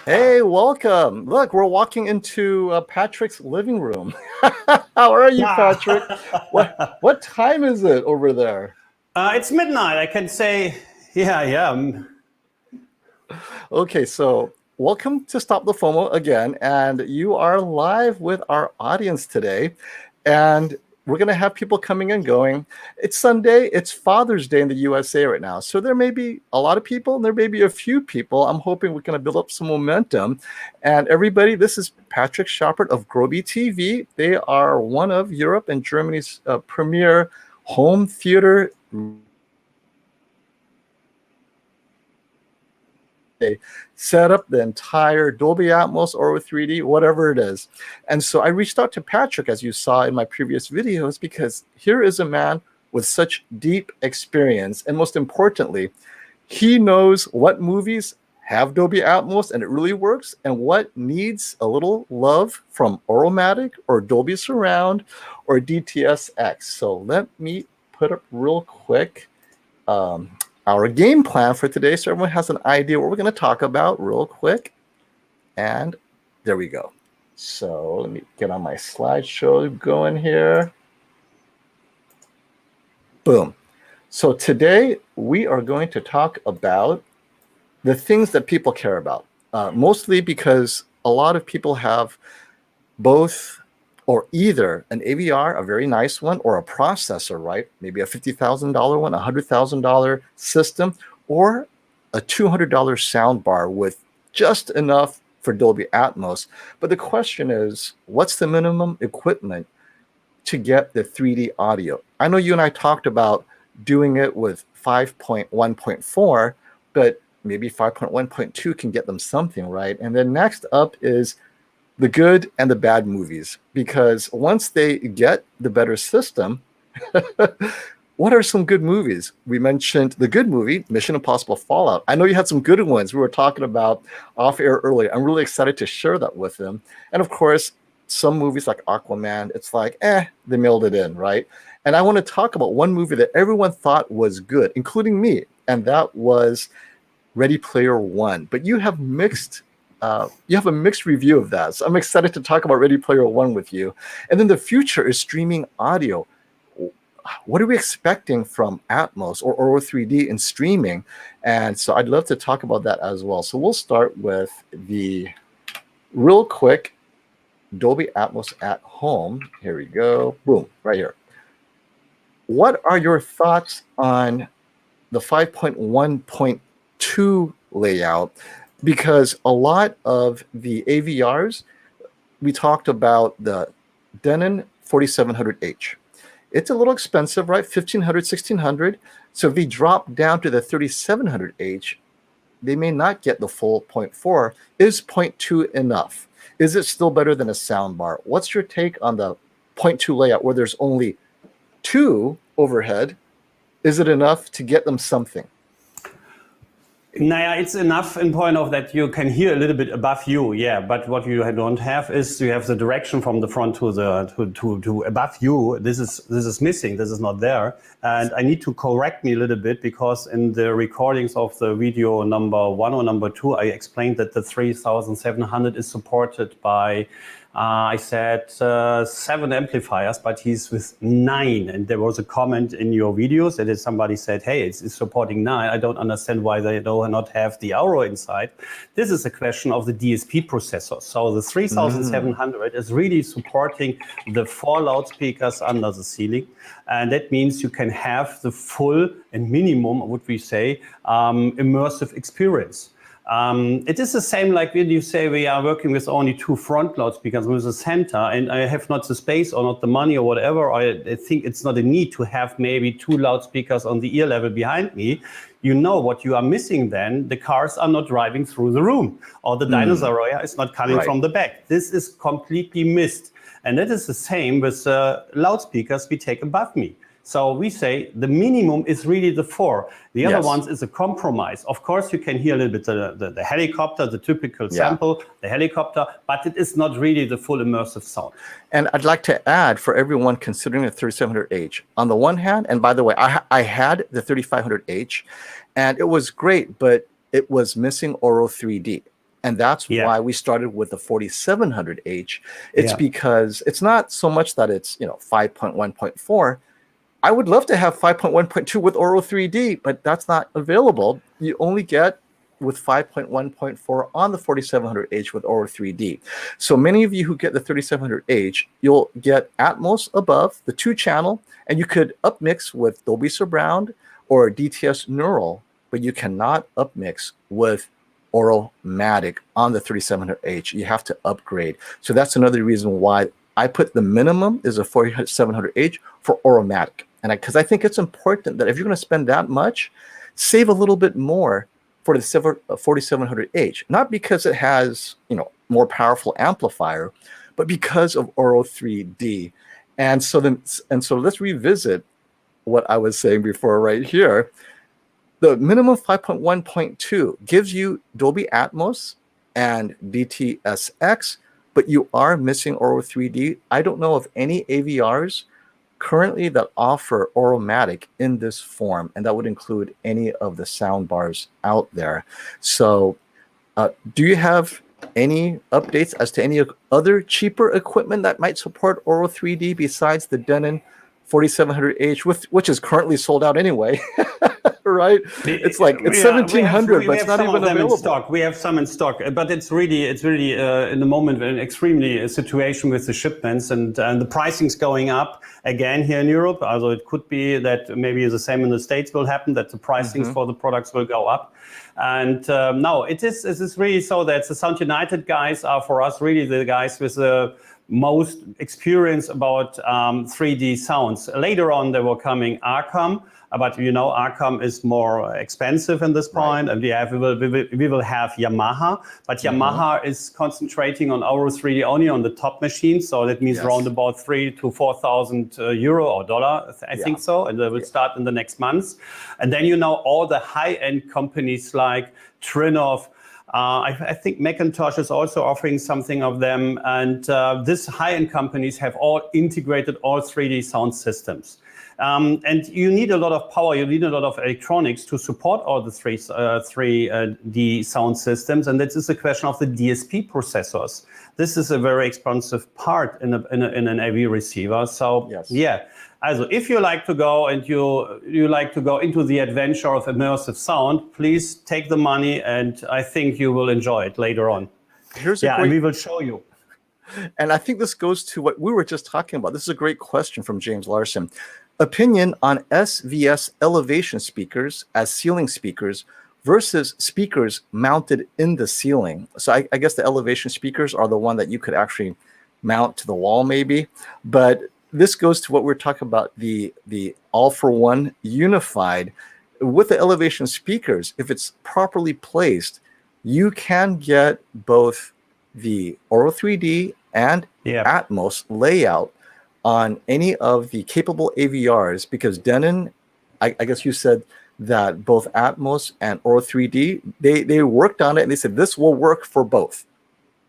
Hey, welcome. Look, we're walking into Patrick's living room. How are you, Patrick? What time is it over there? It's midnight. I can say, yeah. Okay, so welcome to Stop the FOMO again, and you are live with our audience today, and we're going to have people coming and going. It's Sunday. It's Father's Day in the USA right now, so there may be a lot of people, and there may be a few people. I'm hoping we're going to build up some momentum. And everybody, this is Patrick Schoppert of Groby TV. They are one of Europe and Germany's premier home theater. They set up the entire Dolby Atmos, Auro3D, whatever it is. And so I reached out to Patrick, as you saw in my previous videos, because here is a man with such deep experience. And most importantly, he knows what movies have Dolby Atmos and it really works, and what needs a little love from Auromatic or Dolby Surround or DTS-X. So let me put up real quick our game plan for today, so everyone has an idea what we're going to talk about real quick. And there we go. So let me get on my slideshow going here. Boom. So today we are going to talk about the things that people care about, mostly because a lot of people have both or either an AVR, a very nice one, or a processor, right? Maybe a $50,000 one, a $100,000 system, or a $200 soundbar with just enough for Dolby Atmos. But the question is, what's the minimum equipment to get the 3D audio? I know you and I talked about doing it with 5.1.4, but maybe 5.1.2 can get them something, right? And then next up is the good and the bad movies, because once they get the better system, what are some good movies? We mentioned the good movie, Mission Impossible Fallout. I know you had some good ones we were talking about off air earlier. I'm really excited to share that with them. And of course, some movies like Aquaman, it's like, they mailed it in, right? And I want to talk about one movie that everyone thought was good, including me, and that was Ready Player One. But you have a mixed review of that. So I'm excited to talk about Ready Player One with you. And then the future is streaming audio. What are we expecting from Atmos or Auro3D in streaming? And so I'd love to talk about that as well. So we'll start with the real quick Dolby Atmos at home. Here we go. Boom, right here. What are your thoughts on the 5.1.2 layout? Because a lot of the AVRs, we talked about the Denon 4700H. It's a little expensive, right? 1500, 1600. So if they drop down to the 3700H, they may not get the full 0.4. Is 0.2 enough? Is it still better than a soundbar? What's your take on the 0.2 layout where there's only 2 overhead? Is it enough to get them something? Naja, it's enough in point of that you can hear a little bit above you, yeah. But what you don't have is you have the direction from the front to above you. This is missing. This is not there. And I need to correct me a little bit, because in the recordings of the video number 1 or number 2, I explained that the 3700 is supported by I said 7 amplifiers, but he's with 9. And there was a comment in your videos that somebody said, hey, it's supporting 9. I don't understand why they do not have the Auro inside. This is a question of the DSP processor. So the 3700 is really supporting the 4 loudspeakers under the ceiling. And that means you can have the full and minimum, would we say, immersive experience. It is the same like when you say we are working with only 2 front loudspeakers with a center, and I have not the space or not the money or whatever. I think it's not a need to have maybe 2 loudspeakers on the ear level behind me. You know what you are missing then. The cars are not driving through the room, or the dinosaur is not coming from the back. This is completely missed. And that is the same with loudspeakers we take above me. So we say the minimum is really the 4. The other ones is a compromise. Of course, you can hear a little bit the helicopter, the typical sample, the helicopter, but it is not really the full immersive sound. And I'd like to add for everyone considering the 3700H, on the one hand, and by the way, I had the 3500H, and it was great, but it was missing Auro3D. And that's why we started with the 4700H. It's because it's not so much that it's, 5.1.4. I would love to have 5.1.2 with Auro3D, but that's not available. You only get with 5.1.4 on the 4700H with Auro3D. So many of you who get the 3700H, you'll get Atmos above, the 2-channel, and you could upmix with Dolby Surround or DTS Neural, but you cannot upmix with Auromatic on the 3700H. You have to upgrade. So that's another reason why I put the minimum is a 4700H for Auromatic. And because I think it's important that if you're going to spend that much, save a little bit more for the 4700H, not because it has, more powerful amplifier, but because of Auro3D. And so let's revisit what I was saying before right here. The minimum 5.1.2 gives you Dolby Atmos and DTSX, but you are missing Auro3D. I don't know of any AVRs currently that offer Auromatic in this form, and that would include any of the soundbars out there. So do you have any updates as to any other cheaper equipment that might support Auro3D besides the Denon 4700H, which is currently sold out anyway? Right? It's like it's 1700, but it's not even available. In stock. We have some in stock, but it's really in the moment an extremely situation with the shipments and the pricing's going up again here in Europe. Although it could be that maybe the same in the States will happen, that the pricings for the products will go up. And no, it is really so that the Sound United guys are for us really the guys with the most experience about 3D sounds. Later on, they were coming Arcom, but Arcom is more expensive in this point, and we will have Yamaha, but Yamaha is concentrating on Auro3D only on the top machines, so that means around about 3,000 to 4,000 euro or dollar, I think so, and they will start in the next months. And then all the high-end companies like Trinov. I think Macintosh is also offering something of them, and these high-end companies have all integrated all 3D sound systems. And you need a lot of power, you need a lot of electronics to support all the 3D sound systems, and this is a question of the DSP processors. This is a very expensive part in an AV receiver. So also if you like to go and you like to go into the adventure of immersive sound, please take the money, and I think you will enjoy it later on. And we will show you. And I think this goes to what we were just talking about. This is a great question from James Larson. Opinion on SVS Elevation speakers as ceiling speakers versus speakers mounted in the ceiling. So I guess the Elevation speakers are the one that you could actually mount to the wall maybe. But this goes to what we're talking about, the all-for-one unified. With the Elevation speakers, if it's properly placed, you can get both the Auro3D and Atmos layout on any of the capable AVRs, because Denon, I guess you said that both Atmos and Auro3D, they worked on it and they said this will work for both,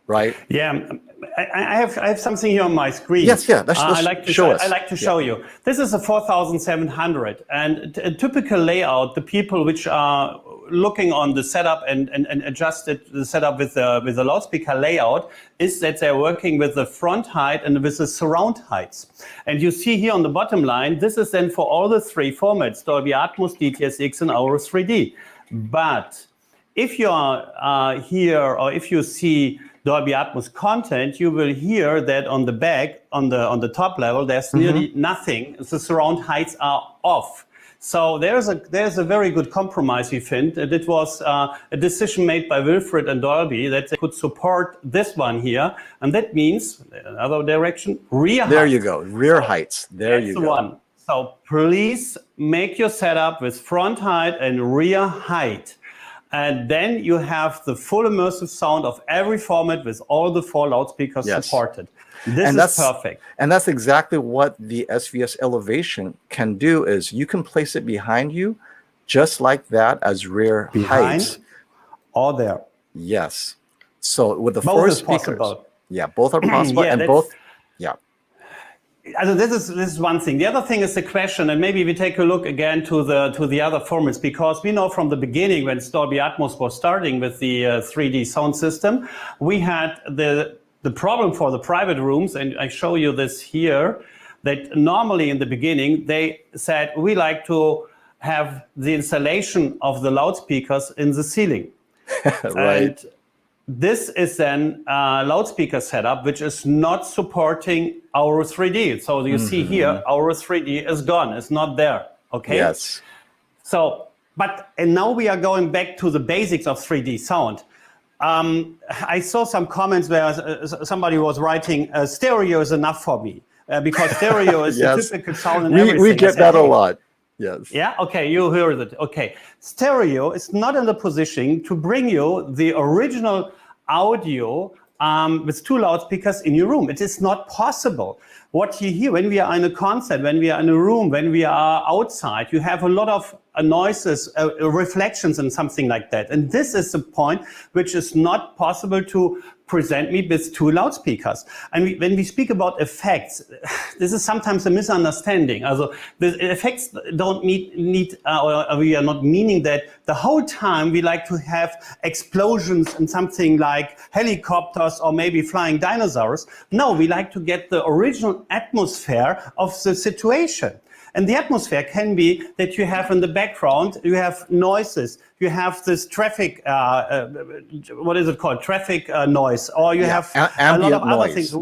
right? Yeah, I have something here on my screen. Yes, I like to show you. This is a 4700, and a typical layout. The people which are looking on the setup and adjusted the setup with the loudspeaker layout is that they're working with the front height and with the surround heights. And you see here on the bottom line, this is then for all the three formats, Dolby Atmos, DTSX, and Auro3D. But if you are here, or if you see Dolby Atmos content, you will hear that on the back, on the top level, there's nearly nothing. The surround heights are off. So there's a very good compromise, we think. It was a decision made by Wilfred and Dolby that they could support this one here, and that means another direction, rear heights. There you go, rear heights. There you go. That's the one. So please make your setup with front height and rear height. And then you have the full immersive sound of every format with all the 4 loudspeakers supported. This is perfect. And that's exactly what the SVS Elevation can do, is you can place it behind you just like that as rear heights. Or there. Yes. So with the both 4 is speakers. Possible. Yeah, both are possible, and both, this is one thing. The other thing is the question, and maybe we take a look again to the other formats, because we know from the beginning when Dolby Atmos was starting with the 3D sound system, we had the problem for the private rooms, and I show you this here, that normally in the beginning they said we like to have the installation of the loudspeakers in the ceiling. Right. And this is then a loudspeaker setup which is not supporting Auro3D. So you see here, Auro3D is gone. It's not there. Okay. Yes. So, and now we are going back to the basics of 3D sound. I saw some comments where somebody was writing, stereo is enough for me. Because stereo is Yes. the typical sound and everything. We get that a lot. Yes. Yeah. Okay. You heard it. Okay. Stereo is not in the position to bring you the original audio with two loudspeakers in your room. It is not possible. What you hear when we are in a concert, when we are in a room, when we are outside, you have a lot of noises, reflections and something like that. And this is the point which is not possible to present me with two loudspeakers. And when we speak about effects, this is sometimes a misunderstanding. Also, the effects don't need or we are not meaning that the whole time we like to have explosions and something like helicopters or maybe flying dinosaurs. No, we like to get the original atmosphere of the situation. And the atmosphere can be that you have in the background, you have noises, you have this traffic, what is it called? Traffic noise, or you have a lot of other things.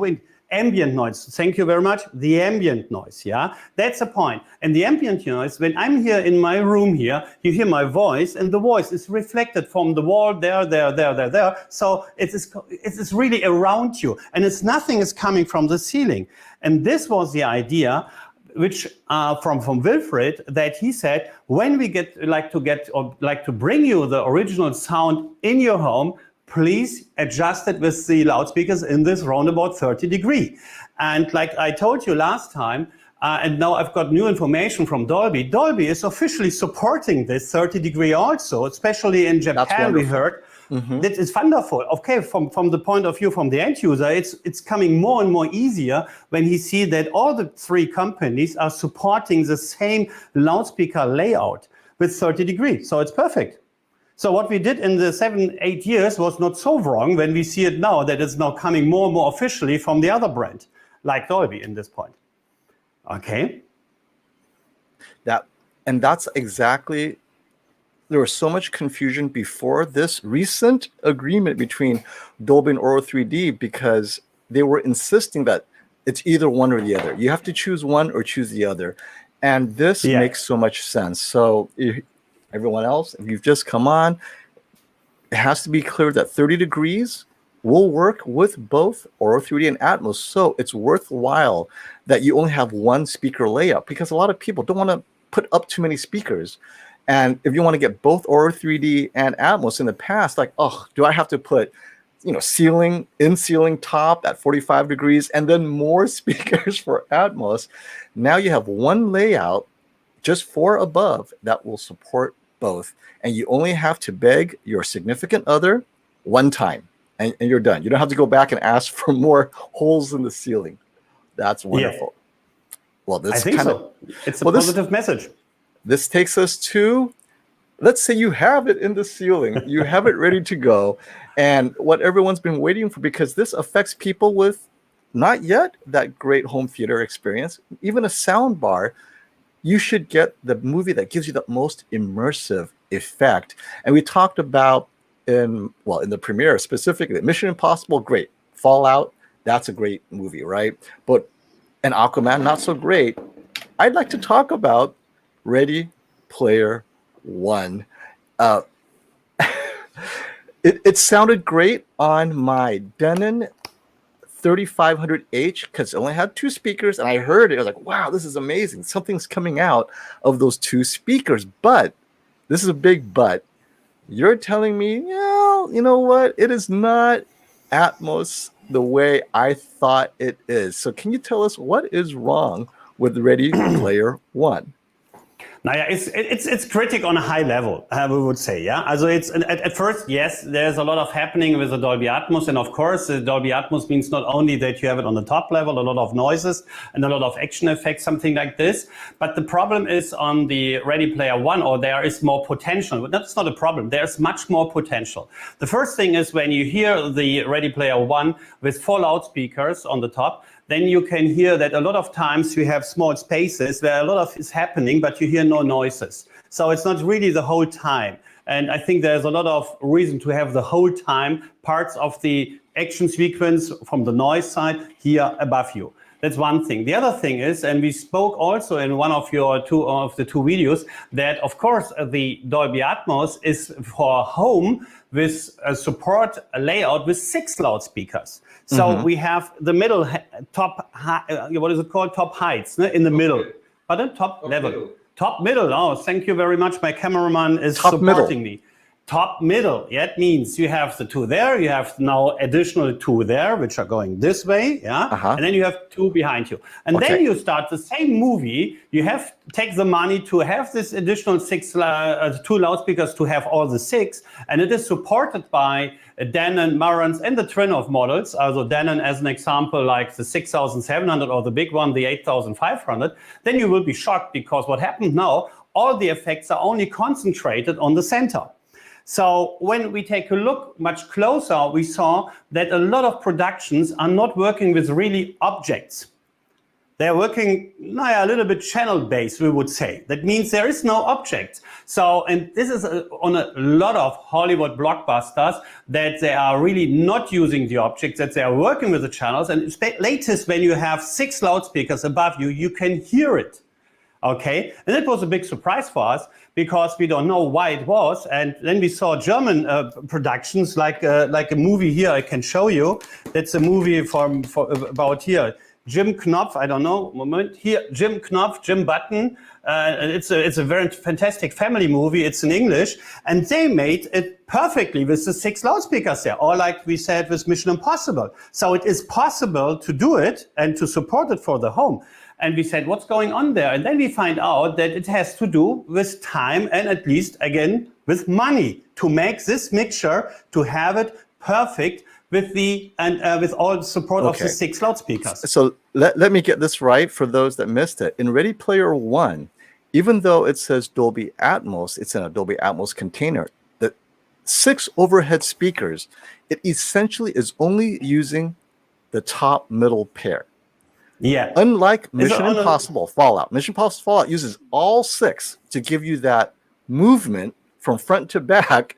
Ambient noise, thank you very much. The ambient noise, yeah? That's the point. And the ambient noise, when I'm here in my room here, you hear my voice, and the voice is reflected from the wall there. So it is really around you, and nothing is coming from the ceiling. And this was the idea which from Wilfried, that he said, when we like to bring you the original sound in your home, please adjust it with the loudspeakers in this roundabout 30 degree. And like I told you last time, and now I've got new information from Dolby. Dolby is officially supporting this 30 degree also, especially in Japan, we heard. That is wonderful. Okay, from the point of view from the end user, it's coming more and more easier when he sees that all the three companies are supporting the same loudspeaker layout with 30 degrees. So it's perfect. So what we did in the 7-8 years was not so wrong when we see it now, that it's now coming more and more officially from the other brand, like Dolby in this point. Okay. That's exactly. There was so much confusion before this recent agreement between Dolby and Auro3D, because they were insisting that it's either one or the other. You have to choose one or choose the other. And this makes so much sense. So everyone else, if you've just come on, it has to be clear that 30 degrees will work with both Auro3D and Atmos. So it's worthwhile that you only have one speaker layout, because a lot of people don't want to put up too many speakers. And if you want to get both Auro3D and Atmos in the past, like, oh, do I have to put, ceiling top at 45 degrees and then more speakers for Atmos? Now you have one layout just for above that will support both. And you only have to beg your significant other one time and you're done. You don't have to go back and ask for more holes in the ceiling. That's wonderful. Yeah. Well, this I think so. It's a positive message. This takes us to, let's say you have it in the ceiling, you have it ready to go, and what everyone's been waiting for, because this affects people with not yet that great home theater experience, even a sound bar. You should get the movie that gives you the most immersive effect. And we talked about in the premiere specifically, Mission Impossible, great. Fallout, that's a great movie, right? But an Aquaman, not so great. I'd like to talk about Ready Player One. It sounded great on my Denon 3500H because it only had two speakers, and I heard it. I was like, wow, this is amazing. Something's coming out of those two speakers. But this is a big but. You're telling me, yeah, you know what? It is not Atmos the way I thought it is. So can you tell us what is wrong with Ready Player One? Naja, it's critic on a high level, we would say, yeah. Also it's at first, yes, there's a lot of happening with the Dolby Atmos, and of course, the Dolby Atmos means not only that you have it on the top level, a lot of noises and a lot of action effects, something like this. But the problem is on the Ready Player One, or there is more potential. That's not a problem. There's much more potential. The first thing is when you hear the Ready Player One with 4 loudspeakers on the top, then you can hear that a lot of times you have small spaces where a lot of is happening, but you hear no noises. So it's not really the whole time. And I think there's a lot of reason to have the whole time parts of the action sequence from the noise side here above you. That's one thing. The other thing is, and we spoke also in one of your two videos, that of course the Dolby Atmos is for home with a support layout with 6 loudspeakers. So we have the middle top, what is it called? Top heights in the middle. Pardon? Top level. Middle. Top middle. Oh, thank you very much. My cameraman is supporting me. Top middle. That means you have the 2 there. You have now additional 2 there, which are going this way. Yeah. And then you have 2 behind you. And then you start the same movie. You have to take the money to have this additional 2 loudspeakers to have all the 6. And it is supported by Denon, Marantz, and the Trinnov models. Also Denon as an example, like the 6700 or the big one, the 8500. Then you will be shocked because what happened now, all the effects are only concentrated on the center. So when we take a look much closer, we saw that a lot of productions are not working with really objects. They're working a little bit channel-based, we would say. That means there is no object. So, and this is on a lot of Hollywood blockbusters, that they are really not using the objects, that they are working with the channels. And latest, when you have 6 loudspeakers above you, you can hear it. Okay, and it was a big surprise for us because we don't know why it was. And then we saw German productions like a movie here I can show you. That's a movie about here. Jim Knopf, I don't know, moment here. Jim Knopf, Jim Button. It's a very fantastic family movie. It's in English, and they made it perfectly with the 6 loudspeakers there, or like we said with Mission Impossible. So it is possible to do it and to support it for the home. And we said, what's going on there? And then we find out that it has to do with time and at least, again, with money to make this mixture, to have it perfect with with all the support of the 6 loudspeakers. So let me get this right for those that missed it. In Ready Player One, even though it says Dolby Atmos, it's in a Dolby Atmos container. The 6 overhead speakers, it essentially is only using the top middle pair. Yeah. Unlike Mission Impossible Fallout. Mission Impossible Fallout uses all 6 to give you that movement from front to back.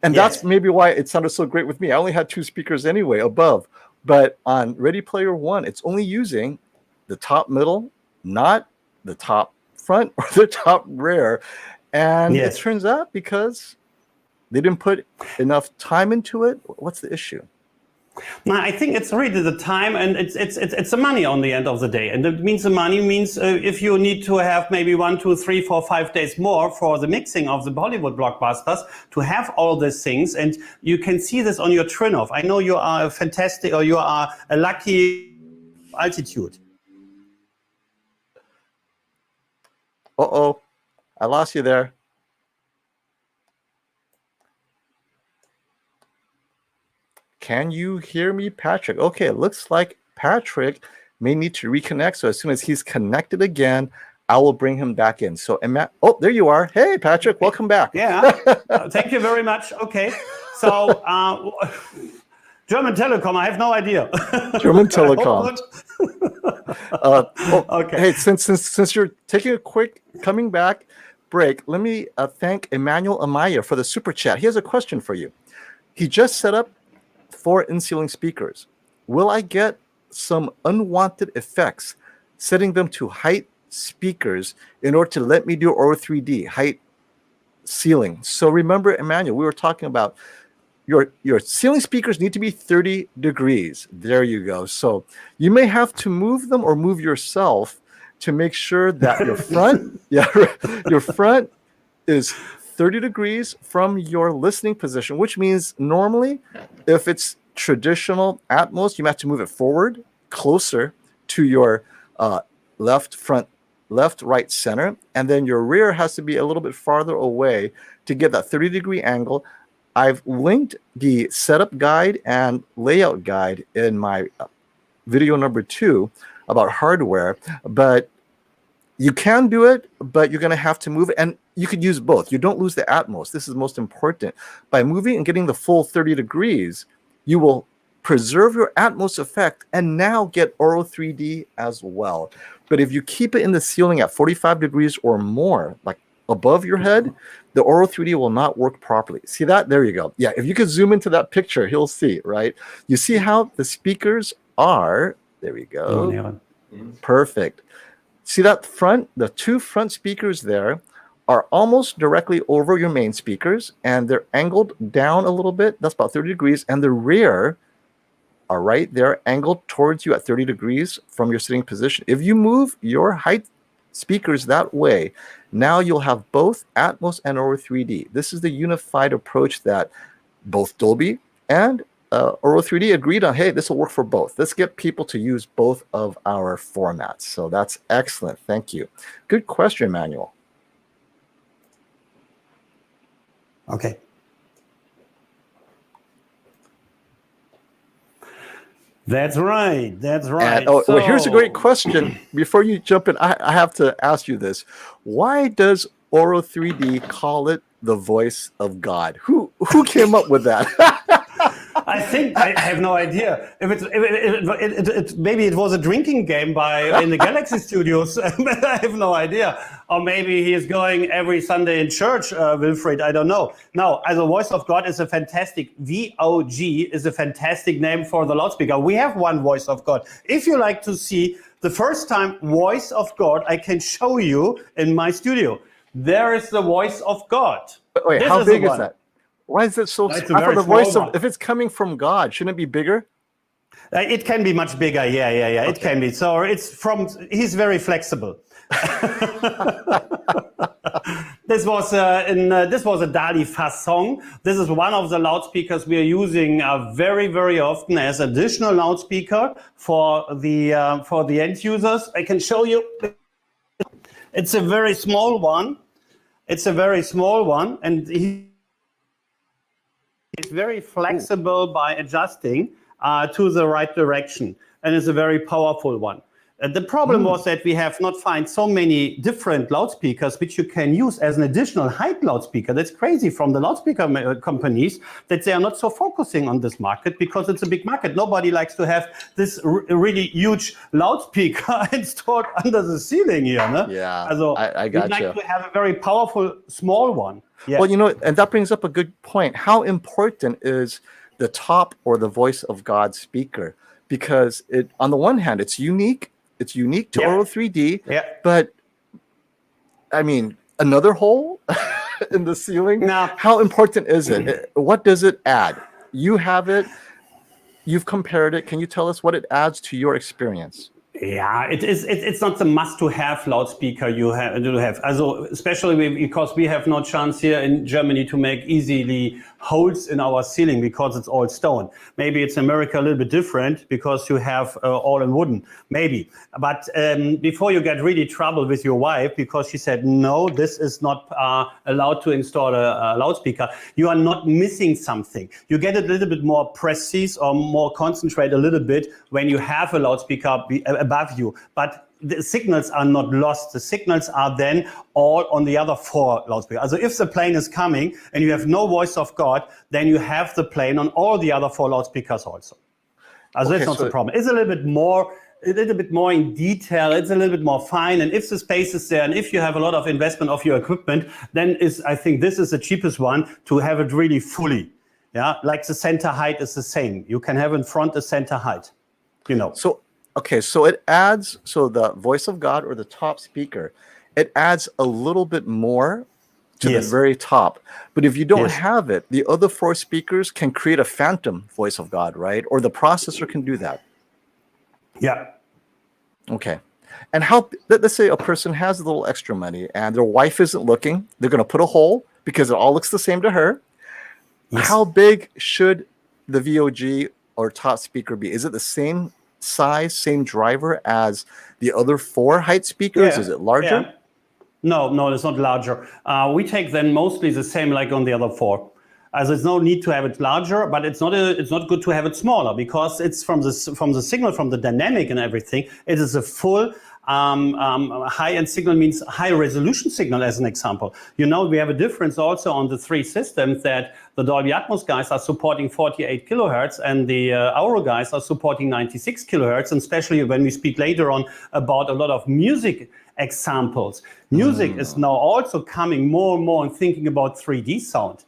And that's maybe why it sounded so great with me. I only had 2 speakers anyway above. But on Ready Player One, it's only using the top middle, not the top front or the top rear. And it turns out because they didn't put enough time into it. What's the issue? No, I think it's really the time, and it's the money on the end of the day. And it means the money means if you need to have maybe 1, 2, 3, 4, 5 days more for the mixing of the Hollywood blockbusters to have all these things, and you can see this on your Trinnov. I know you are a fantastic, or you are a lucky altitude. Uh-oh, I lost you there. Can you hear me, Patrick? Okay, it looks like Patrick may need to reconnect. So as soon as he's connected again, I will bring him back in. So, oh, there you are. Hey, Patrick, welcome back. Yeah, thank you very much. Okay, so German Telecom, I have no idea. German Telecom. Okay. Hey, since you're taking a quick coming back break, let me thank Emmanuel Amaya for the super chat. He has a question for you. He just set up 4 in-ceiling speakers. Will I get some unwanted effects setting them to height speakers in order to let me do Auro3D height ceiling? So remember, Emmanuel, we were talking about your ceiling speakers need to be 30 degrees. There you go. So you may have to move them or move yourself to make sure that your front, your front is 30 degrees from your listening position, which means normally if it's traditional Atmos, you have to move it forward closer to your left front left, right, center, and then your rear has to be a little bit farther away to get that 30-degree angle. I've linked the setup guide and layout guide in my video number 2 about hardware, but you can do it, but you're going to have to move it, and you could use both. You don't lose the Atmos. This is most important. By moving and getting the full 30 degrees, you will preserve your Atmos effect and now get Auro3D as well. But if you keep it in the ceiling at 45 degrees or more, like above your head, the Auro3D will not work properly. See that? There you go. Yeah, if you could zoom into that picture, he'll see, right? You see how the speakers are, there we go. Oh, yeah. Perfect. See that front, the 2 front speakers there are almost directly over your main speakers, and they're angled down a little bit. That's about 30 degrees. And the rear are right there, angled towards you at 30 degrees from your sitting position. If you move your height speakers that way, now you'll have both Atmos and Auro3D. This is the unified approach that both Dolby and Auro3D agreed on. Hey, this will work for both. Let's get people to use both of our formats. So that's excellent. Thank you. Good question, Manuel. Okay. That's right. That's right. And, well, here's a great question. Before you jump in, I have to ask you this. Why does Auro3D call it the voice of God? Who came up with that? I think I have no idea. If maybe it was a drinking game in the Galaxy Studios. I have no idea. Or maybe he is going every Sunday in church, Wilfried. I don't know. No, as a voice of God is a fantastic. VOG is a fantastic name for the loudspeaker. We have one voice of God. If you like to see the first time voice of God, I can show you in my studio. There is the voice of God. Wait, this how big is that? Why is it so? It's I thought the voice of, if it's coming from God, shouldn't it be bigger? It can be much bigger. Yeah. Okay. It can be. So he's very flexible. This was a Dali Fast song. This is one of the loudspeakers we are using very, very often as additional loudspeaker for the end users. I can show you. It's a very small one. And it's very flexible by adjusting to the right direction, and it's a very powerful one. The problem was that we have not found so many different loudspeakers which you can use as an additional height loudspeaker. That's crazy from the loudspeaker companies that they are not so focusing on this market because it's a big market. Nobody likes to have this really huge loudspeaker installed under the ceiling here. No? Yeah, also, I got you. We'd like to have a very powerful small one. Yeah. Well, and that brings up a good point. How important is the top or the voice of God speaker? Because on the one hand, it's unique. It's unique to Auro3D. Yeah. But I mean, another hole in the ceiling. No. How important is it? What does it add? You have it. You've compared it. Can you tell us what it adds to your experience? Yeah, it's not the must-to-have loudspeaker you have. Also, especially because we have no chance here in Germany to make easily holes in our ceiling because it's all stone. Maybe it's in America a little bit different because you have all in wooden, maybe. But before you get really trouble with your wife because she said, no, this is not allowed to install a loudspeaker, you are not missing something. You get a little bit more precise or more concentrate a little bit when you have a loudspeaker above you. But the signals are not lost. The signals are then all on the other 4 loudspeakers. So if the plane is coming and you have no voice of God, then you have the plane on all the other 4 loudspeakers also. That's not the problem. It's a little bit more in detail. It's a little bit more fine. And if the space is there and if you have a lot of investment of your equipment, then I think this is the cheapest one to have it really fully. Yeah, like the center height is the same. You can have in front a center height, So it adds, the voice of God or the top speaker, it adds a little bit more to the very top. But if you don't have it, the other 4 speakers can create a phantom voice of God, right? Or the processor can do that. Yeah. Okay. And let's say a person has a little extra money and their wife isn't looking. They're going to put a hole because it all looks the same to her. Yes. How big should the VOG or top speaker be? Is it the same size, same driver as the other 4 height speakers? Is it larger? Yeah. No, it's not larger. We take then mostly the same like on the other 4. As there's no need to have it larger, but it's not good to have it smaller, because it's from the signal, from the dynamic and everything. It is a full high-end signal, means high-resolution signal, as an example. You know, we have a difference also on the 3 systems, that the Dolby Atmos guys are supporting 48 kilohertz and the Auro guys are supporting 96 kilohertz, and especially when we speak later on about a lot of music examples. Music is now also coming more and more and thinking about 3D sound.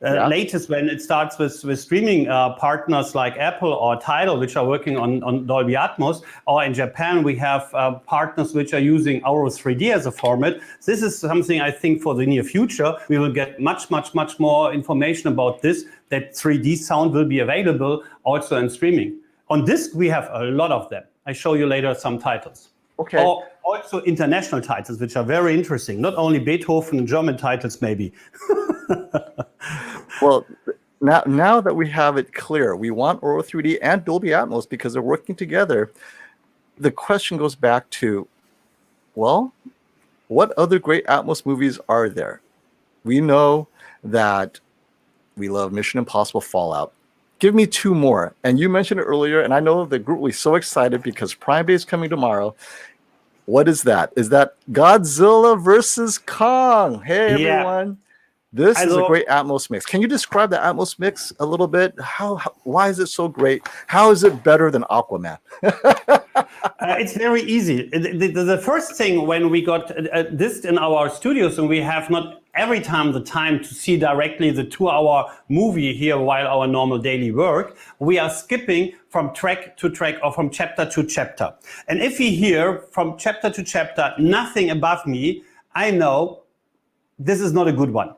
Latest when it starts with streaming partners like Apple or Tidal, which are working on Dolby Atmos, or in Japan we have partners which are using Auro3D as a format. This is something I think for the near future we will get much more information about this, that 3D sound will be available also in streaming. On disc we have a lot of them. I show you later some titles. Okay. Or also international titles, which are very interesting. Not only Beethoven and German titles, maybe. Well, now that we have it clear, we want Auro3D and Dolby Atmos because they're working together. The question goes back to, well, what other great Atmos movies are there? We know that we love Mission Impossible Fallout. Give me 2 more. And you mentioned it earlier, and I know the group will be so excited because Prime Day is coming tomorrow. What is that? Is that Godzilla versus Kong? Hey, everyone. This is a great Atmos mix. Can you describe the Atmos mix a little bit? Why is it so great? How is it better than Aquaman? It's very easy. The first thing, when we got this in our studios, and we have not every time the time to see directly the 2-hour movie here while our normal daily work, we are skipping from track to track or from chapter to chapter. And if you hear from chapter to chapter nothing above me, I know this is not a good one.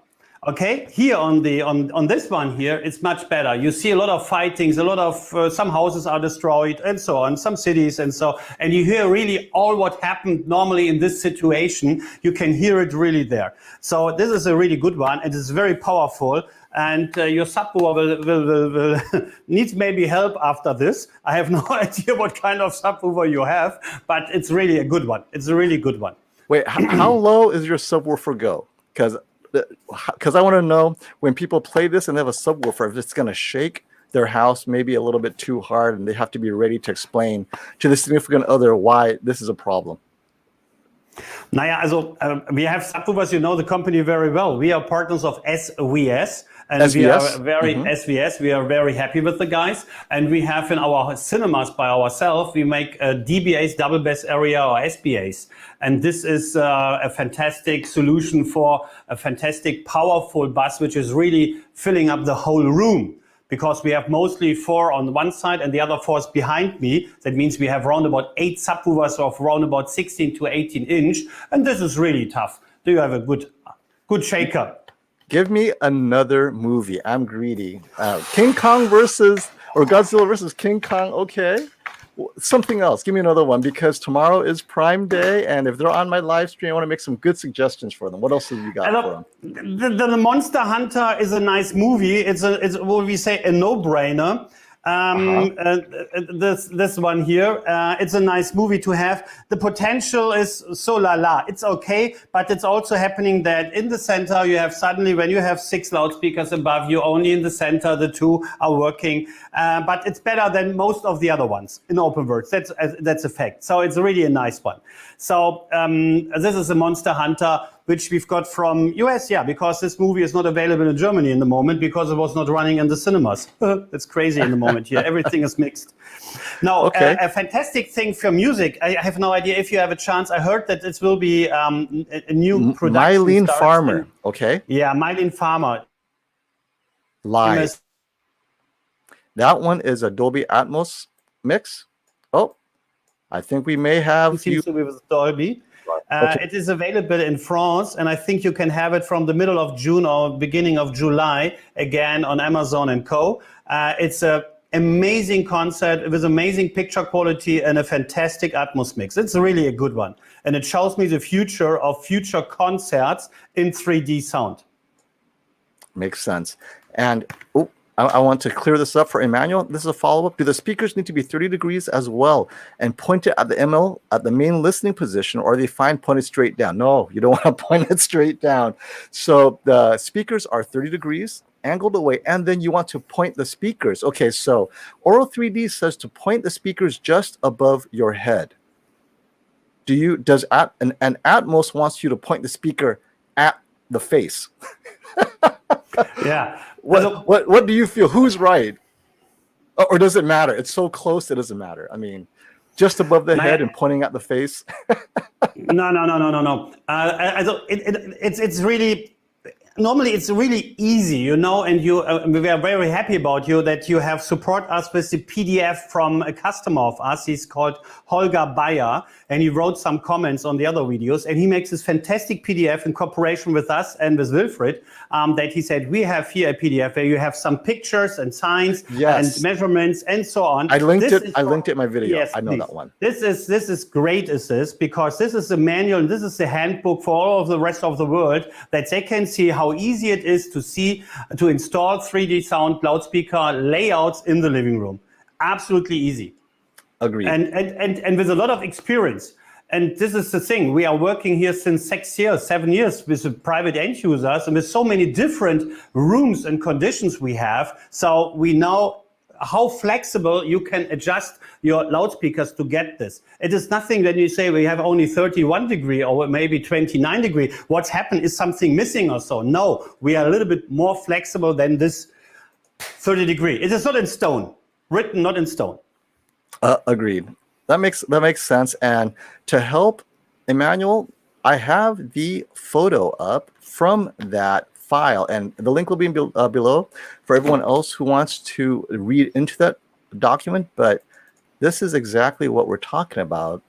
Okay, here on this one here, it's much better. You see a lot of fightings, a lot of some houses are destroyed and so on, some cities and so, and you hear really all what happened normally in this situation. You can hear it really there. So this is a really good one. It is very powerful, and your subwoofer will needs maybe help after this. I have no idea what kind of subwoofer you have, but it's really a good one. It's a really good one. Wait, how low is your subwoofer go? Because I want to know, when people play this and they have a subwoofer, if it's going to shake their house maybe a little bit too hard, and they have to be ready to explain to the significant other why this is a problem. Naja, also we have subwoofers, you know the company very well. We are partners of SVS. And SVS? We are very SVS. We are very happy with the guys, and we have in our cinemas by ourselves. We make DBAs, double bass area, or SBAs, and this is a fantastic solution for a fantastic, powerful bass, which is really filling up the whole room. Because we have mostly 4 on one side and the other 4 is behind me. That means we have round about 8 subwoofers of round about 16 to 18 inch, and this is really tough. Do you have a good shaker? Give me another movie. I'm greedy. King Kong versus, or Godzilla versus King Kong. Okay. Something else. Give me another one, because tomorrow is Prime Day, and if they're on my live stream, I want to make some good suggestions for them. What else have you got for them? The Monster Hunter is a nice movie. It's what we say, a no-brainer. This one here, it's a nice movie to have. The potential is so la. It's okay, but it's also happening that in the center you have suddenly, when you have 6 loudspeakers above you, only in the center the 2 are working. But it's better than most of the other ones in open words. That's a fact. So it's really a nice one. So this is a Monster Hunter, which we've got from US, because this movie is not available in Germany in the moment because it was not running in the cinemas. It's crazy in the moment here. Everything is mixed. Now, a fantastic thing for music. I have no idea if you have a chance. I heard that this will be a new production. Mylene Farmer, okay. Yeah, Mylene Farmer. Live. That one is a Dolby Atmos mix. Oh, I think we may have... It seems to be with Dolby. It is available in France, and I think you can have it from the middle of June or beginning of July, again on Amazon and Co. It's an amazing concert with amazing picture quality and a fantastic Atmos mix. It's really a good one, and it shows me the future of future concerts in 3D sound. Makes sense. And I want to clear this up for Emmanuel. This is a follow-up. Do the speakers need to be 30 degrees as well and pointed at the ML at the main listening position, or are they fine pointed straight down? No, you don't want to point it straight down. So the speakers are 30 degrees angled away, and then you want to point the speakers. Okay, so Auro3D says to point the speakers just above your head. Does Atmos wants you to point the speaker at the face? Yeah. What do you feel? Who's right? Or does it matter? It's so close, it doesn't matter. I mean, just above the head and pointing at the face. No. It's really. Normally, it's really easy, you know, and we are very happy about you that you have support us with the PDF from a customer of us. He's called Holger Bayer, and he wrote some comments on the other videos, and he makes this fantastic PDF in cooperation with us and with Wilfried, that he said, we have here a PDF where you have some pictures and signs and measurements and so on. I linked it in my video. Yes, I know that one. This is great, because this is a manual and this is the handbook for all of the rest of the world, that they can see how easy it is to install 3D sound loudspeaker layouts in the living room. Absolutely easy. Agreed. And with a lot of experience. And this is the thing, we are working here since 7 years with the private end users, and with so many different rooms and conditions we have. So we know how flexible you can adjust your loudspeakers to get this. It is nothing when you say we have only 31 degree or maybe 29 degree. What's happened is something missing or so. No, we are a little bit more flexible than this 30 degree. It is not in stone, written not in stone. Agreed. That makes sense. And to help Emmanuel, I have the photo up from that file, and the link will be below for everyone else who wants to read into that document. But this is exactly what we're talking about.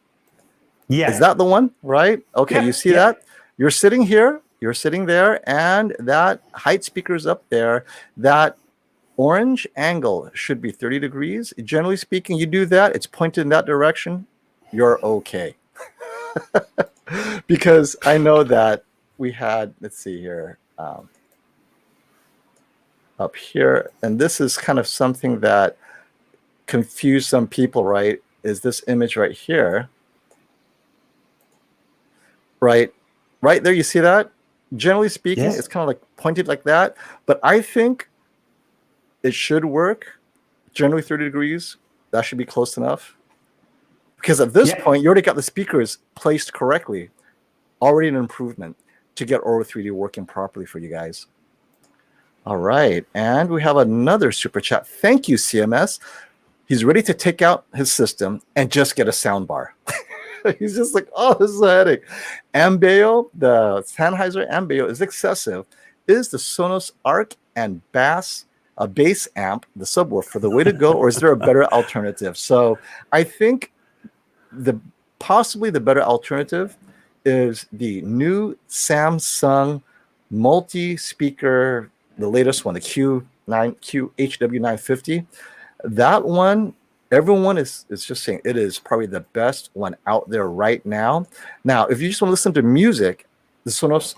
Yeah, is that the one? Right? Okay, you see that? You're sitting here, you're sitting there, and that height speaker is up there. That orange angle should be 30 degrees. Generally speaking, you do that, it's pointed in that direction, you're okay. Because I know that we had, let's see here, up here, and this is kind of something that confused some people, right? Is this image right here, right there, you see that? Generally speaking, it's kind of like pointed like that, but I think it should work. Generally 30 degrees, that should be close enough. Because at this point, you already got the speakers placed correctly. Already an improvement to get Auro3D working properly for you guys. All right, and we have another super chat. Thank you, CMS. He's ready to take out his system and just get a soundbar. He's just like, oh, this is a headache. Ambeo, the Sennheiser Ambeo is excessive. Is the Sonos Arc and bass amp, the subwoofer, the way to go, or is there a better alternative? So I think possibly the better alternative is the new Samsung multi-speaker, the latest one, the HW950. That one, everyone is just saying it is probably the best one out there right now. Now, if you just want to listen to music, the Sonos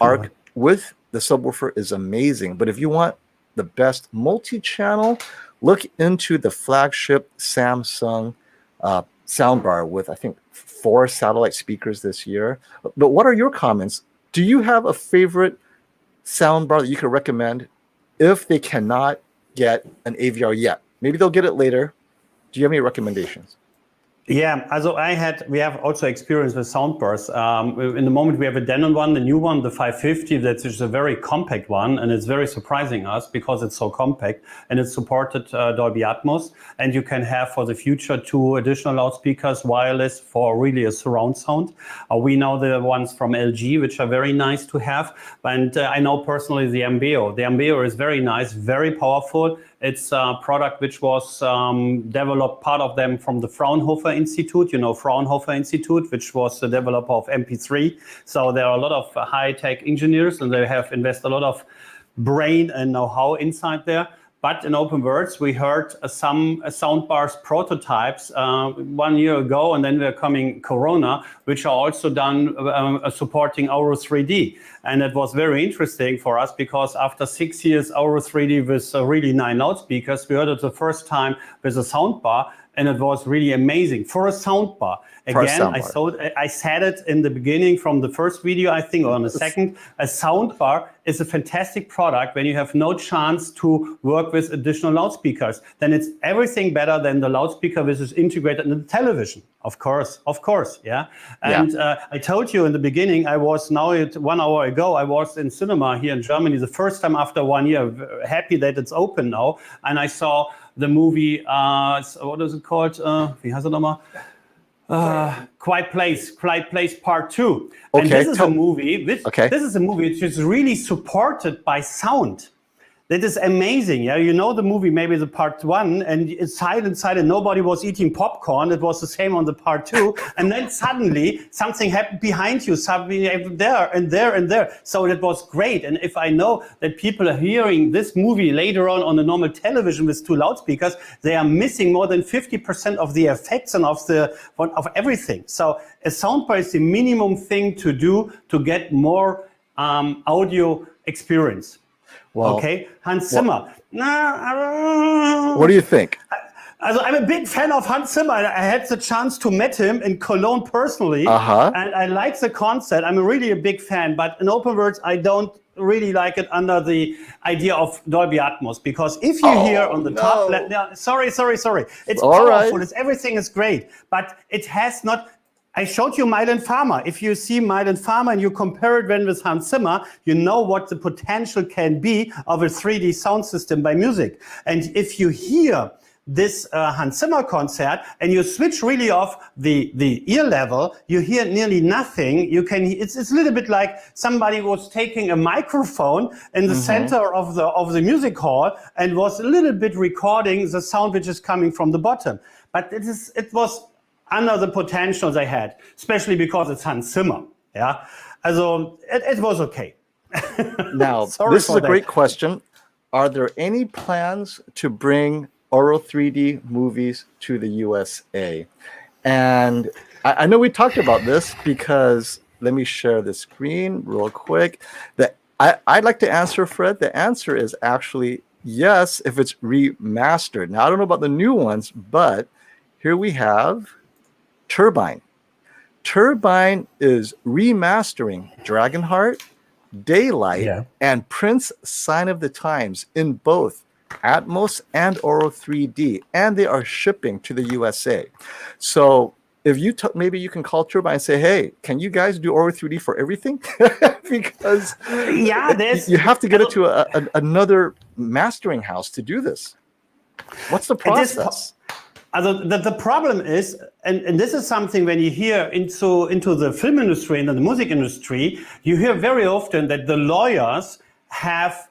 Arc with the subwoofer is amazing. But if you want the best multi-channel, look into the flagship Samsung soundbar with, I think, 4 satellite speakers this year. But what are your comments? Do you have a favorite soundbar that you could recommend if they cannot get an AVR yet? Maybe they'll get it later. Do you have any recommendations? Yeah, also we have also experience with soundbars. In the moment we have a Denon one, the new one, the 550, that is a very compact one, and it's very surprising us because it's so compact, and it's supported Dolby Atmos, and you can have for the future 2 additional loudspeakers, wireless, for really a surround sound. We know the ones from LG, which are very nice to have, and I know personally the Ambeo. The Ambeo is very nice, very powerful. It's a product which was developed, part of them, from the Fraunhofer Institute, you know, Fraunhofer Institute, which was the developer of MP3. So there are a lot of high-tech engineers, and they have invested a lot of brain and know-how inside there. But in open words, we heard some soundbars prototypes 1 year ago, and then we're coming Corona, which are also done supporting Auro3D. And it was very interesting for us because after 6 years, Auro3D with really 9 loudspeakers, we heard it the first time with a soundbar, and it was really amazing for a soundbar. Again, I said it in the beginning from the first video, I think, or on the second. A soundbar is a fantastic product when you have no chance to work with additional loudspeakers. Then it's everything better than the loudspeaker which is integrated in the television. Of course, yeah. And I told you in the beginning, I was now 1 hour ago, I was in cinema here in Germany, the first time after 1 year, happy that it's open now. And I saw the movie, what is it called? Wie heißt er nochmal? Quiet Place Part 2. Okay, and this is a movie. This is a movie which is really supported by sound. That is amazing. Yeah, you know the movie, maybe the part 1, and it's silent, nobody was eating popcorn. It was the same on the part 2. And then suddenly something happened behind you, something there and there and there. So it was great. And if I know that people are hearing this movie later on a normal television with 2 loudspeakers, they are missing more than 50% of the effects and of everything. So a soundbar is the minimum thing to do to get more audio experience. Well, okay, Hans Zimmer. What do you think? I'm a big fan of Hans Zimmer. I had the chance to meet him in Cologne personally, and I like the concept. I'm really a big fan, but in open words, I don't really like it under the idea of Dolby Atmos, because if you hear on the top, sorry, it's all powerful, right. Everything is great, but it has not. I showed you Mild & Farmer. If you see Mild & Farmer and you compare it then with Hans Zimmer, you know what the potential can be of a 3D sound system by music. And if you hear this Hans Zimmer concert and you switch really off the ear level, you hear nearly nothing. It's a little bit like somebody was taking a microphone in the center of the music hall and was a little bit recording the sound which is coming from the bottom. But it was under the potential they had, especially because it's Hans Zimmer. Yeah, also it was okay. Now, this is a great question. Are there any plans to bring Auro3D movies to the USA? And I know we talked about this because, let me share the screen real quick. I'd like to answer, Fred. The answer is actually yes, if it's remastered. Now, I don't know about the new ones, but here we have Turbine. Turbine is remastering Dragonheart, Daylight, and Prince Sign of the Times in both Atmos and Auro3D, and they are shipping to the USA. So if you maybe you can call Turbine and say, hey, can you guys do Auro3D for everything? Because you have to get it to another mastering house to do this. What's the process? The problem is, and this is something when you hear into the film industry and the music industry, you hear very often that the lawyers have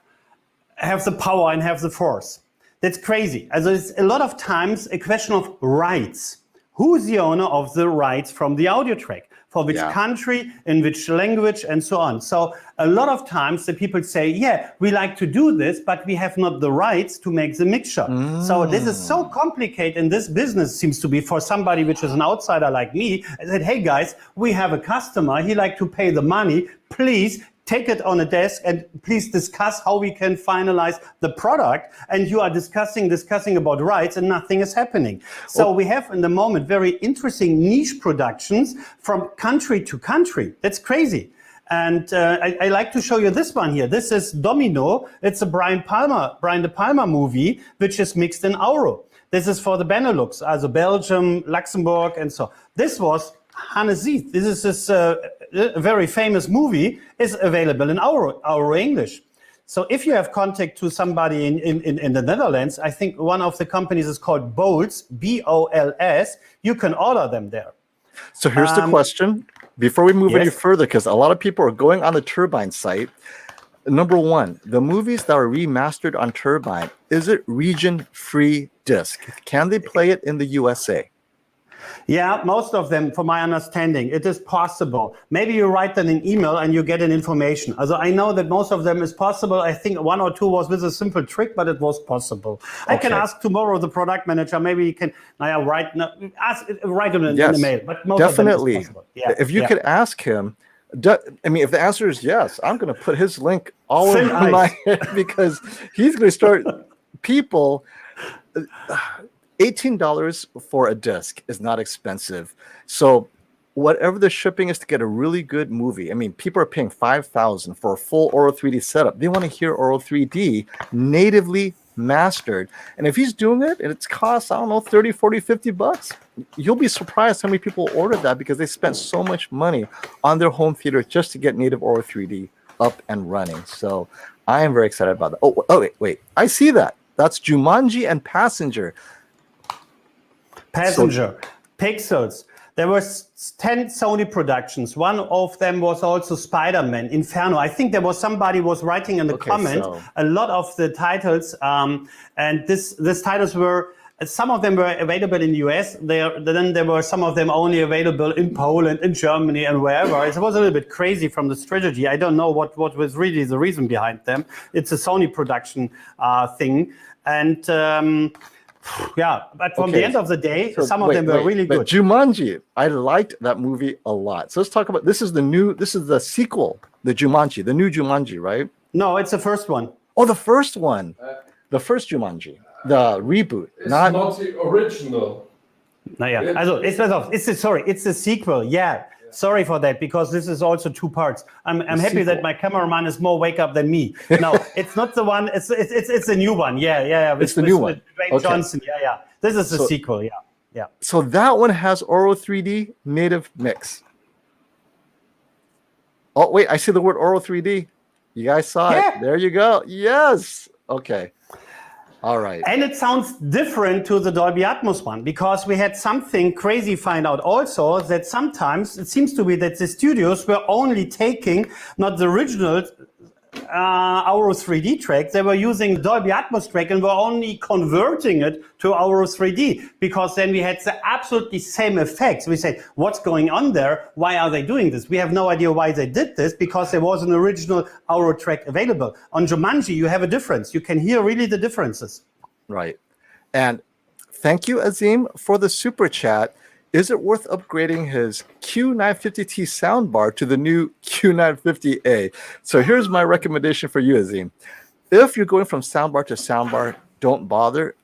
the power and have the force. That's crazy. It's a lot of times a question of rights. Who's the owner of the rights from the audio track? For which country, in which language, and so on. So a lot of times the people say, yeah, we like to do this, but we have not the rights to make the mixture. So this is so complicated, and this business seems to be for somebody which is an outsider like me. I said, hey guys, we have a customer, he like to pay the money, please take it on a desk and please discuss how we can finalize the product. And you are discussing about rights and nothing is happening. So we have in the moment very interesting niche productions from country to country. That's crazy. And I like to show you this one here. This is Domino. It's a Brian De Palma movie, which is mixed in Auro. This is for the Benelux, also Belgium, Luxembourg, and so. This was Hannes Zieth. This is a very famous movie, is available in Auro English. So if you have contact to somebody in the Netherlands, I think one of the companies is called Bols, B-O-L-S, you can order them there. So here's the question, before we move any further, because a lot of people are going on the Turbine site. Number one, the movies that are remastered on Turbine, is it region-free disc? Can they play it in the USA? Yeah, most of them, from my understanding, it is possible. Maybe you write them an email and you get an information. Also, I know that most of them is possible. I think one or two was with a simple trick, but it was possible. Okay. I can ask tomorrow the product manager. Maybe he can write him in a mail. But most definitely. Of them is possible. Yeah. If you could ask him, I mean, if the answer is yes, I'm going to put his link all over my head because he's going to start people. $18 for a disc is not expensive. So whatever the shipping is to get a really good movie, I mean, people are paying $5,000 for a full Auro3D setup. They want to hear Auro3D natively mastered. And if he's doing it and it's costs, I don't know, 30, 40, 50 bucks, you'll be surprised how many people order that because they spent so much money on their home theater just to get native Auro3D up and running. So I am very excited about that. Oh, wait. I see that. That's Jumanji and Passenger. Pixels. There were 10 Sony productions. One of them was also Spider-Man, Inferno. I think there was somebody was writing in the comment a lot of the titles, and these titles were, some of them were available in the US. Then there were some of them only available in Poland, in Germany, and wherever. It was a little bit crazy from the strategy. I don't know what was really the reason behind them. It's a Sony production thing, and. Yeah, but from the end of the day, some of them were really good. But Jumanji, I liked that movie a lot. So let's talk about this is the sequel, the new Jumanji, right? No, it's the first one. Oh, the first one. The first Jumanji, the reboot. It's not the original. No, yeah. It's the sequel. Yeah. Sorry for that, because this is also two parts. I'm happy that my cameraman is more wake up than me. No, it's not the one. It's a new one. Yeah. It's the new one. With Dwayne Johnson. Yeah. This is the sequel. Yeah. So that one has Auro3D native mix. Oh wait, I see the word Auro3D. You guys saw it. There you go. Yes. Okay. All right. And it sounds different to the Dolby Atmos one, because we had something crazy find out also, that sometimes it seems to be that the studios were only taking not the original Auro3D track, they were using Dolby Atmos track and were only converting it to Auro3D, because then we had the absolutely same effects. We said, what's going on there? Why are they doing this? We have no idea why they did this, because there was an original Auro track available. On Jumanji, you have a difference. You can hear really the differences. Right. And thank you, Azim, for the super chat. Is it worth upgrading his Q950T soundbar to the new Q950A? So here's my recommendation for you, Azim. If you're going from soundbar to soundbar, don't bother.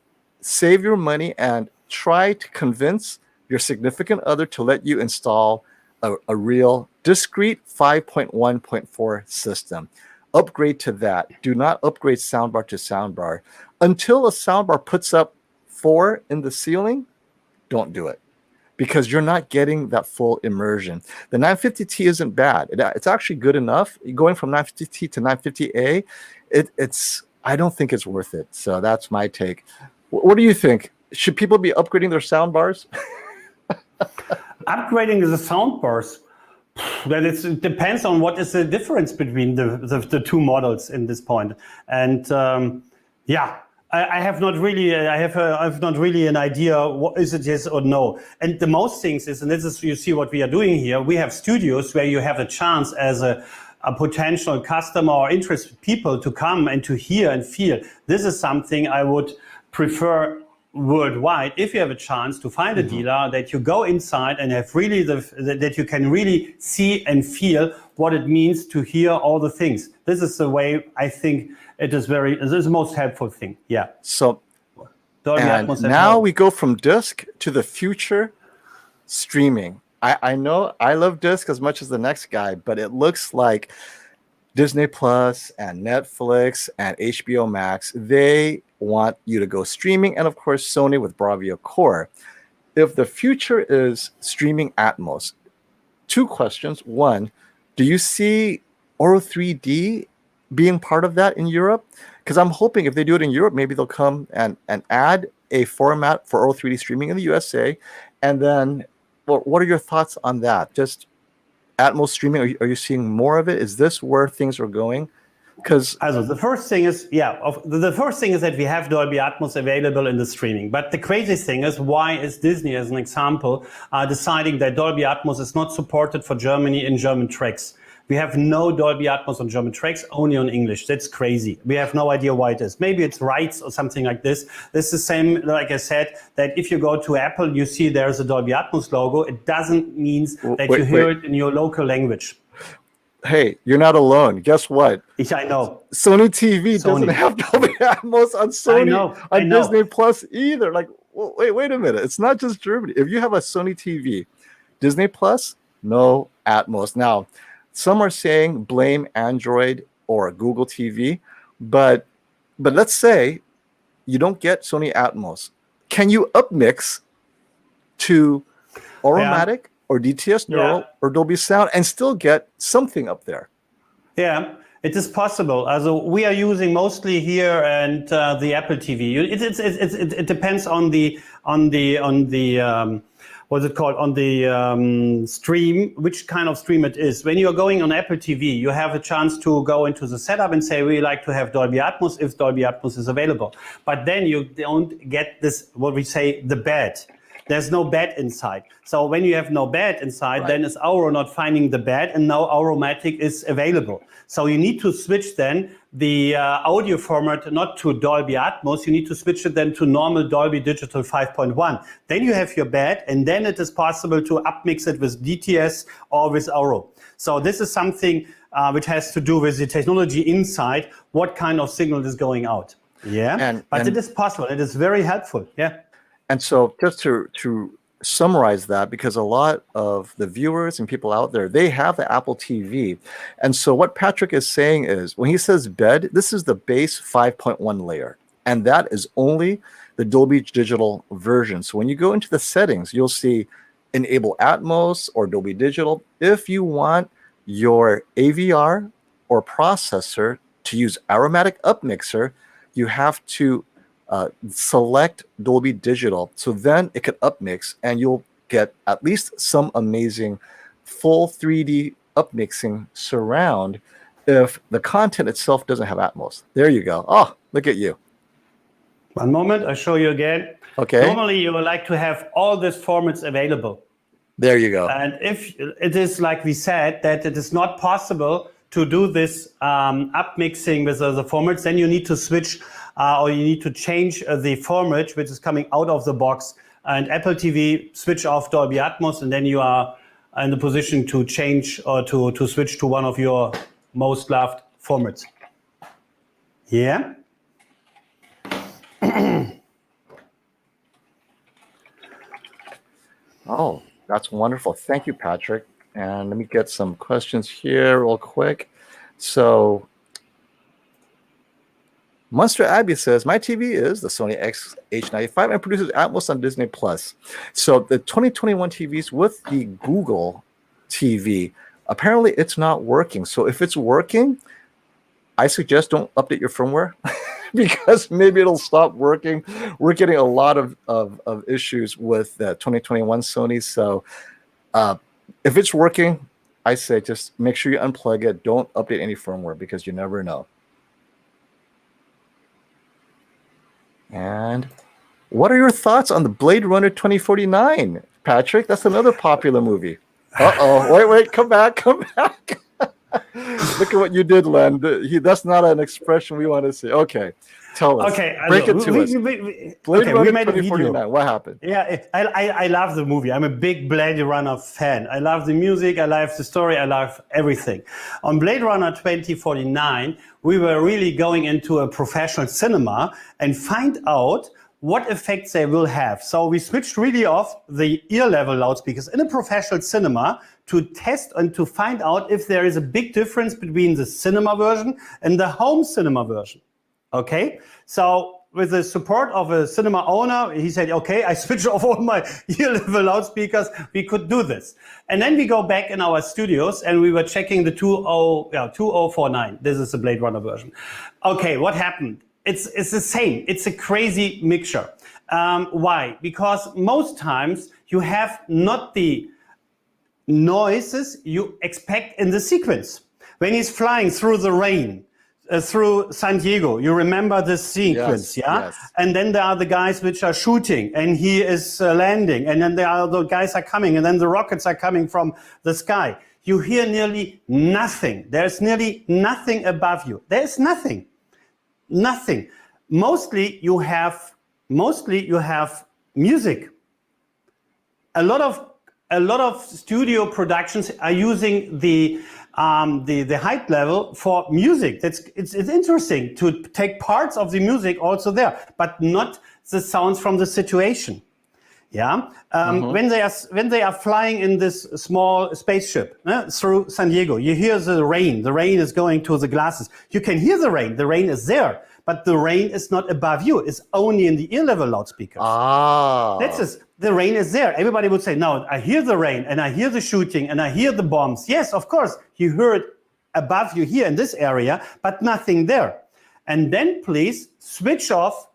Save your money and try to convince your significant other to let you install a real discrete 5.1.4 system. Upgrade to that. Do not upgrade soundbar to soundbar. Until a soundbar puts up 4 in the ceiling, don't do it, because you're not getting that full immersion. The 950T isn't bad. It's actually good enough. Going from 950T to 950A, I don't think it's worth it. So that's my take. What do you think? Should people be upgrading their sound bars? Upgrading the sound bars? Well, it depends on what is the difference between the two models in this point. And I have not really an idea what is it, yes or no. And the most things is, and this is, you see what we are doing here, we have studios where you have a chance as a potential customer or interested people to come and to hear and feel. This is something I would prefer worldwide, if you have a chance to find a dealer, that you go inside and have really that you can really see and feel what it means to hear all the things. This is the way I think it is this is the most helpful thing. Yeah. So now we go from disc to the future streaming. I know I love disc as much as the next guy, but it looks like Disney Plus and Netflix and HBO Max, they want you to go streaming, and of course Sony with Bravia Core. If the future is streaming Atmos, 2 questions. 1, do you see Auro3D being part of that in Europe? Because I'm hoping if they do it in Europe, maybe they'll come and add a format for Auro3D streaming in the USA. And then, well, what are your thoughts on that? Just Atmos streaming, are you seeing more of it? Is this where things are going? Because Also, the first thing is, the first thing is that we have Dolby Atmos available in the streaming. But the crazy thing is, why is Disney, as an example, deciding that Dolby Atmos is not supported for Germany in German tracks? We have no Dolby Atmos on German tracks, only on English. That's crazy. We have no idea why it is. Maybe it's rights or something like this. This is the same, like I said, that if you go to Apple, you see there's a Dolby Atmos logo. It doesn't mean that you hear it in your local language. Hey, you're not alone. Guess what? I know. Sony TV doesn't have Dolby Atmos on Sony, on Disney Plus either. Like, wait a minute. It's not just Germany. If you have a Sony TV, Disney Plus, no Atmos. Now, some are saying blame Android or Google TV, but let's say you don't get Sony Atmos. Can you upmix to Auromatic or DTS Neural or Dolby Sound and still get something up there? Yeah, it is possible. Also, we are using mostly here and the Apple TV. It depends on the what's it called, on the stream, which kind of stream it is. When you're going on Apple TV, you have a chance to go into the setup and say, we like to have Dolby Atmos if Dolby Atmos is available. But then you don't get this, what we say, the bed. There's no bed inside. So when you have no bed inside, then it's Auro not finding the bed, and now Auromatic is available. So you need to switch then the audio format not to Dolby Atmos, you need to switch it then to normal Dolby Digital 5.1. Then you have your bed, and then it is possible to upmix it with DTS or with Auro. So this is something which has to do with the technology inside, what kind of signal is going out. Yeah, but it is possible. It is very helpful. Yeah. And so just to summarize that, because a lot of the viewers and people out there, they have the Apple TV. And so what Patrick is saying is, when he says bed, this is the base 5.1 layer. And that is only the Dolby Digital version. So when you go into the settings, you'll see enable Atmos or Dolby Digital. If you want your AVR or processor to use Auromatic Upmixer, you have to select Dolby Digital, so then it can upmix and you'll get at least some amazing full 3D upmixing surround if the content itself doesn't have Atmos. There you go. Oh, look at you. One moment, I'll show you again. Okay. Normally you would like to have all these formats available. There you go. And if it is like we said, that it is not possible to do this upmixing with the formats, then you need to switch or you need to change the format which is coming out of the box, and Apple TV switch off Dolby Atmos, and then you are in the position to change or to switch to one of your most loved formats. Yeah. Oh, that's wonderful. Thank you, Patrick. And let me get some questions here real quick. So Monster Abbey says, my TV is the Sony H95 and produces Atmos on Disney Plus. So the 2021 TVs with the Google TV, apparently it's not working. So if it's working, I suggest don't update your firmware because maybe it'll stop working. We're getting a lot of issues with the 2021 Sony. So if it's working, I say just make sure you unplug it. Don't update any firmware because you never know. And what are your thoughts on the Blade Runner 2049, Patrick? That's another popular movie. Uh-oh. Wait, come back. Look at what you did, Len. That's not an expression we want to see. Okay, tell us. Okay, break it to us. Blade Runner 2049, what happened? Yeah, I love the movie. I'm a big Blade Runner fan. I love the music, I love the story, I love everything. On Blade Runner 2049, we were really going into a professional cinema and find out what effects they will have. So we switched really off the ear level loudspeakers in a professional cinema to test and to find out if there is a big difference between the cinema version and the home cinema version. Okay, so with the support of a cinema owner, he said, okay, I switched off all my ear level loudspeakers, we could do this. And then we go back in our studios and we were checking the 2049. This is the Blade Runner version. Okay, what happened? It's the same. It's a crazy mixture. Why? Because most times you have not the noises you expect in the sequence. When he's flying through the rain, through San Diego. You remember this sequence, Yes, yeah? yes. And then there are the guys which are shooting, and he is landing, and then there are the guys are coming, and then the rockets are coming from the sky. You hear nearly nothing. There's nearly nothing above you. There's nothing. Nothing. Mostly you have music. A lot of studio productions are using the height level for music. It's interesting to take parts of the music also there, but not the sounds from the situation. Yeah, when they are flying in this small spaceship through San Diego, you hear the rain. The rain is going to the glasses. You can hear the rain. The rain is there, but the rain is not above you. It's only in the ear level loudspeakers. Ah, The rain is there. Everybody would say, "No, I hear the rain, and I hear the shooting, and I hear the bombs." Yes, of course, you hear it above you here in this area, but nothing there. And then please switch off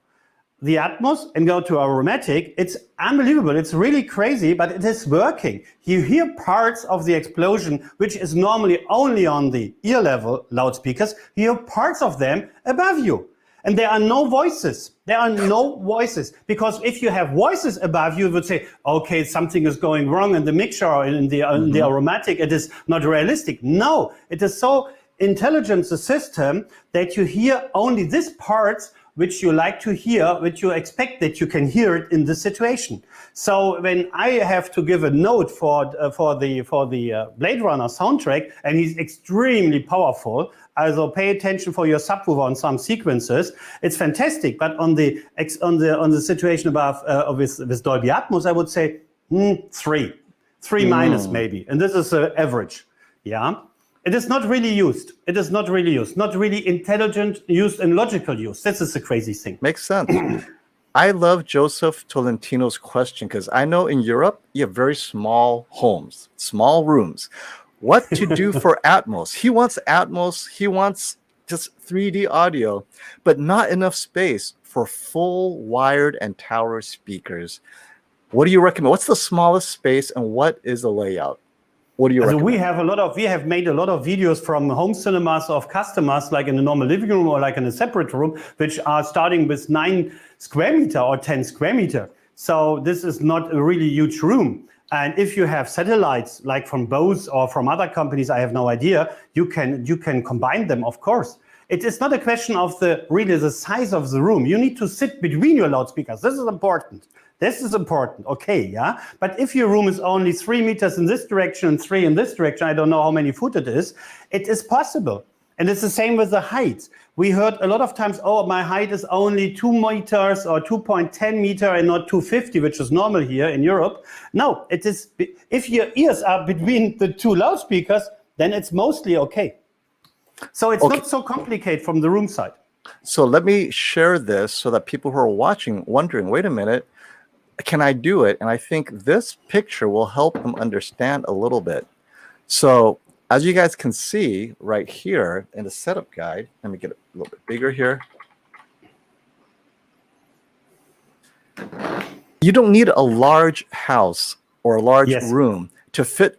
the Atmos and go to Auromatic. It's unbelievable. It's really crazy, but it is working. You hear parts of the explosion, which is normally only on the ear level loudspeakers. You hear parts of them above you. And there are no voices. There are no voices. Because if you have voices above you, you would say, okay, something is going wrong in the mixer or in the Auromatic. It is not realistic. No, it is so intelligent, the system, that you hear only these parts which you like to hear, which you expect that you can hear it in this situation. So when I have to give a note for the Blade Runner soundtrack, and he's extremely powerful, also pay attention for your subwoofer on some sequences. It's fantastic, but on the situation above with Dolby Atmos, I would say three minus maybe, and this is average. Yeah. It is not really used. It is not really used. Not really intelligent used and logical use. This is a crazy thing. makes sense. I love Joseph Tolentino's question because I know in Europe you have very small homes, small rooms. What to do for Atmos? He wants Atmos. He wants just 3D audio, but not enough space for full wired and tower speakers. What do you recommend? What's the smallest space and what is the layout? What do you recommend? We have made a lot of videos from home cinemas of customers, like in a normal living room or like in a separate room, which are starting with 9 square meter or 10 square meter. So this is not a really huge room. And if you have satellites like from Bose or from other companies, I have no idea, you can combine them, of course. It is not a question of the size of the room. You need to sit between your loudspeakers. This is important. This is important, okay, yeah? But if your room is only 3 meters in this direction and 3 in this direction, I don't know how many foot it is possible. And it's the same with the height. We heard a lot of times, oh, my height is only 2 meters or 2.10 meter and not 250, which is normal here in Europe. No, it is, if your ears are between the 2 loudspeakers, then it's mostly okay. So it's not so complicated from the room side. So let me share this so that people who are watching wondering, wait a minute, can I do it? And I think this picture will help them understand a little bit. So as you guys can see right here in the setup guide, let me get it a little bit bigger here. You don't need a large house or a large room to fit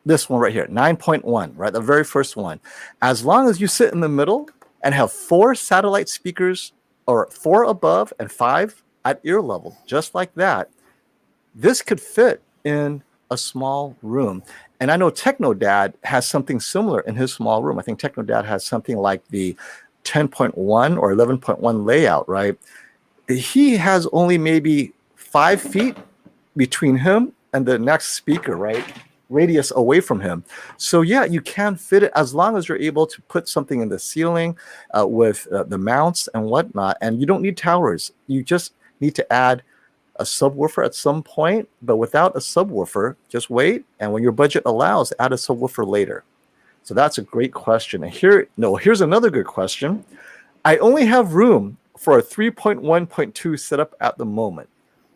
this one right here, 9.1, right? The very first one. As long as you sit in the middle and have 4 satellite speakers, or 4 above and 5 at ear level, just like that, this could fit in a small room. And I know Techno Dad has something similar in his small room. I think Techno Dad has something like the 10.1 or 11.1 layout, right? He has only maybe 5 feet between him and the next speaker, right? Radius away from him. So yeah, you can fit it as long as you're able to put something in the ceiling with the mounts and whatnot. And you don't need towers. You just need to add a subwoofer at some point, but without a subwoofer, just wait. And when your budget allows, add a subwoofer later. So that's a great question. And here's another good question. I only have room for a 3.1.2 setup at the moment.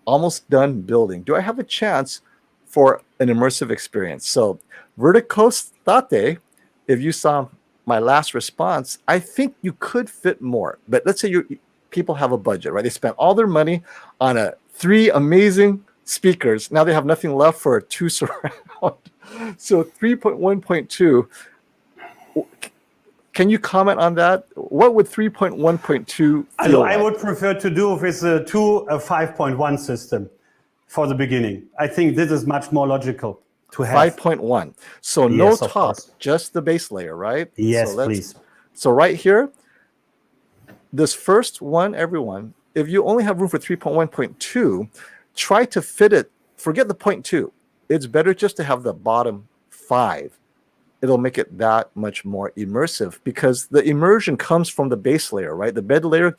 Almost done building. Do I have a chance for an immersive experience? So Verticostate, if you saw my last response, I think you could fit more. But let's say people have a budget, right? They spent all their money on 3 amazing speakers. Now they have nothing left for a 2 surround. So 3.1.2, Can you comment on that? What would 3.1.2 feel like? I would prefer to do with a 5.1 system for the beginning. I think this is much more logical to have. 5.1. So no Yes, of top, course. just the base layer, right? Yes, so please. So right here, this first one, everyone, if you only have room for 3.1.2, try to fit it. Forget the 0.2. It's better just to have the bottom 5. It'll make it that much more immersive because the immersion comes from the base layer, right? The bed layer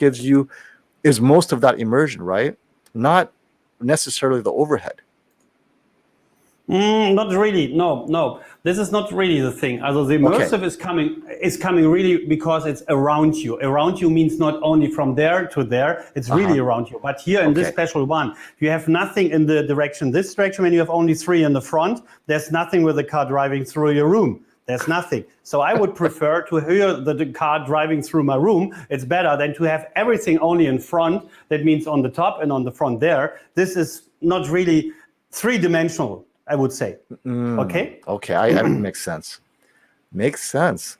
is most of that immersion, right? Not necessarily the overhead. Not really. No. This is not really the thing. Also, the immersive is coming really because it's around you. Around you means not only from there to there, it's really around you. But here in this special one, you have nothing in the direction. This direction, when you have only 3 in the front, there's nothing with the car driving through your room. There's nothing. So I would prefer to hear the car driving through my room. It's better than to have everything only in front. That means on the top and on the front there. This is not really 3-dimensional, I would say. Okay? Okay, I makes sense. Makes sense.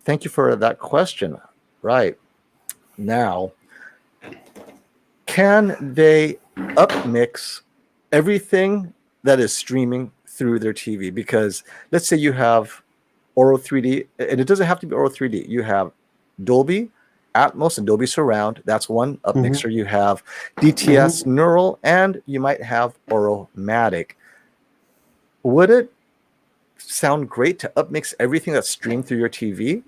Thank you for that question. Right. Now, can they upmix everything that is streaming through their TV? Because let's say you have Auro3D, and it doesn't have to be Auro3D. You have Dolby, Atmos, and Dolby Surround. That's one upmixer. You have DTS Neural, and you might have Auromatic. Would it sound great to upmix everything that's streamed through your TV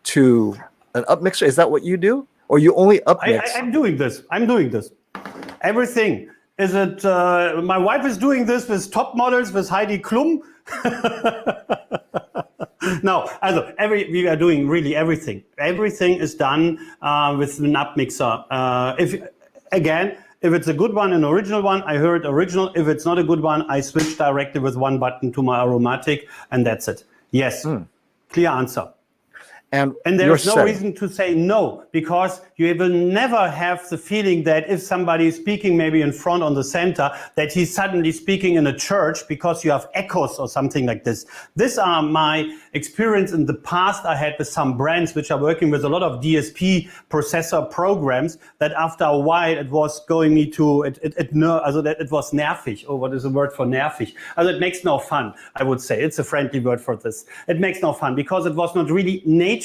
to an upmixer? Is that what you do? Or you only upmix? I'm doing this. Everything. Is it, my wife is doing this with top models, with Heidi Klum. No, also we are doing really everything. Everything is done with an upmixer. If it's a good one, an original one, I heard original. If it's not a good one, I switch directly with one button to my Auromatic, and that's it. Yes, clear answer. And there's no reason to say no, because you will never have the feeling that if somebody is speaking maybe in front on the center, that he's suddenly speaking in a church because you have echoes or something like this. These are my experience in the past I had with some brands which are working with a lot of DSP processor programs, that after a while it was going me to, it was nervig. Oh, what is the word for nervig? Also it makes no fun, I would say. It's a friendly word for this. It makes no fun because it was not really natural.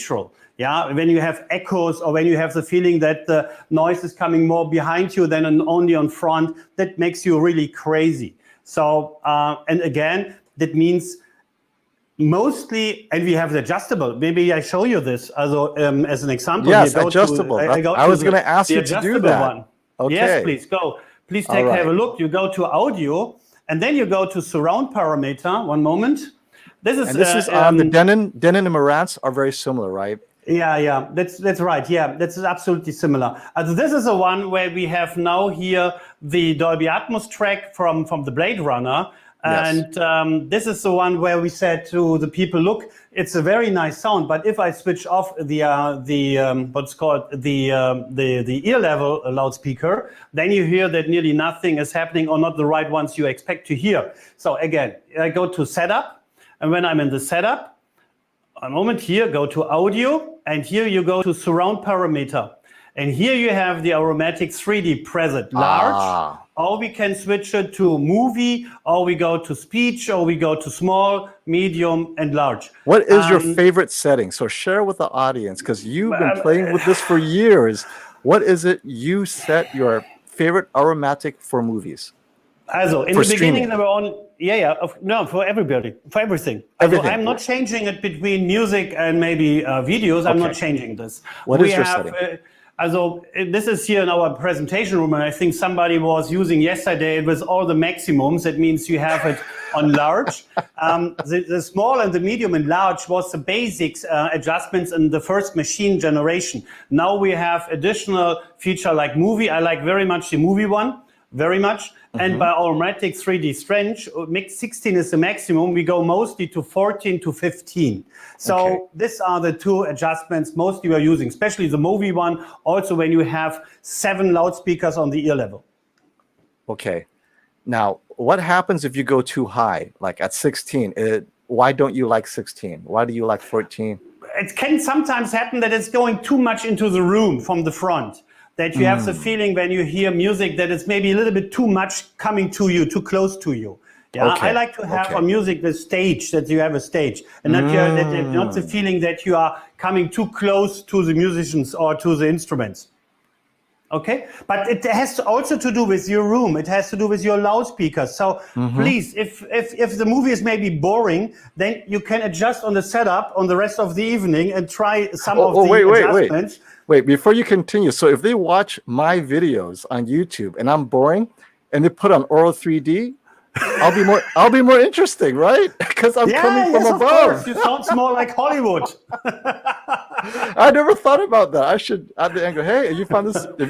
Yeah, when you have echoes or when you have the feeling that the noise is coming more behind you than only on front, that makes you really crazy. So, and again, that means mostly, and we have the adjustable. Maybe I show you this as an example. Yes, adjustable. I was going to ask you to do that. One. Okay. Yes, please go. Please have a look. You go to audio, and then you go to surround parameter. One moment. This is the Denon and Marantz are very similar, right? Yeah, that's right. Yeah, that's absolutely similar. This is the one where we have now here the Dolby Atmos track from the Blade Runner. And this is the one where we said to the people, look, it's a very nice sound, but if I switch off the what's called the ear level loudspeaker, then you hear that nearly nothing is happening, or not the right ones you expect to hear. So again, I go to setup, and when I'm in the setup, a moment here, go to audio, and here you go to surround parameter. And here you have the Auromatic 3D present, large, or we can switch it to movie, or we go to speech, or we go to small, medium, and large. What is your favorite setting? So share with the audience, because you've been playing with this for years. What is it you set your favorite Auromatic for movies? Also, in the beginning, they were on, for everybody, for everything. I'm not changing it between music and maybe videos. I'm not changing this. What is your setting? This is here in our presentation room, and I think somebody was using yesterday with all the maximums. That means you have it on large. The small and the medium and large was the basics adjustments in the first machine generation. Now we have additional feature like movie. I like very much the movie one, very much. And by Auromatic 3D Strange, 16 is the maximum. We go mostly to 14 to 15. So these are the two adjustments mostly we're using, especially the movie one. Also, when you have 7 loudspeakers on the ear level. Okay. Now, what happens if you go too high, like at 16? Why don't you like 16? Why do you like 14? it can sometimes happen that it's going too much into the room from the front. That you have the feeling when you hear music that it's maybe a little bit too much coming to you, too close to you. Yeah, Okay. I like to have a music the stage, that you have a stage, and not not the feeling that you are coming too close to the musicians or to the instruments. Okay, but it has also to do with your room. It has to do with your loudspeakers. So please, if the movie is maybe boring, then you can adjust on the setup on the rest of the evening and try some of the adjustments. Wait, before you continue. So if they watch my videos on YouTube and I'm boring, and they put on Auro3D, I'll be more interesting, right? Because I'm coming from above. Of course. You sound more like Hollywood. I never thought about that. I should add the angle. Hey, if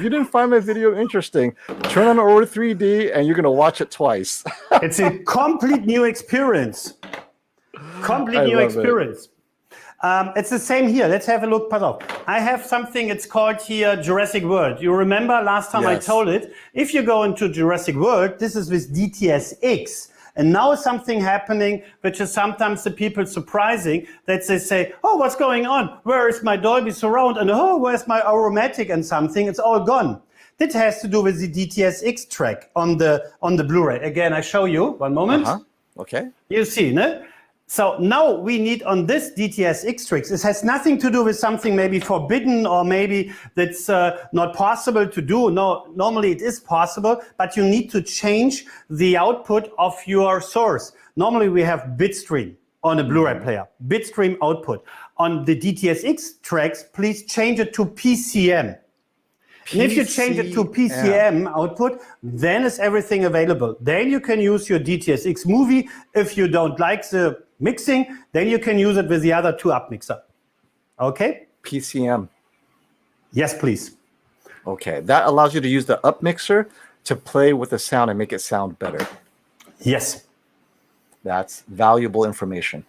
you didn't find my video interesting, turn on Auro3D and you're gonna watch it twice. It's a complete new experience. It's the same here. Let's have a look. I have something, it's called here Jurassic World. You remember last time I told it? If you go into Jurassic World, this is with DTSX. And now something happening, which is sometimes the people surprising, that they say, oh, what's going on? Where is my Dolby Surround? And oh, where's my Auromatic and something? It's all gone. That has to do with the DTSX track on the Blu-ray. Again, I show you. One moment. Okay. You see, no? So now we need on this DTSX tracks, it has nothing to do with something maybe forbidden or maybe that's not possible to do. No, normally it is possible, but you need to change the output of your source. Normally we have bitstream on a Blu-ray player, bitstream output. On the DTSX tracks, please change it to PCM. And if you change it to PCM output, then is everything available. Then you can use your DTSX movie. If you don't like the mixing, then you can use it with the other two Upmixer. Okay? PCM. Yes, please. Okay, that allows you to use the Upmixer to play with the sound and make it sound better. Yes. That's valuable information.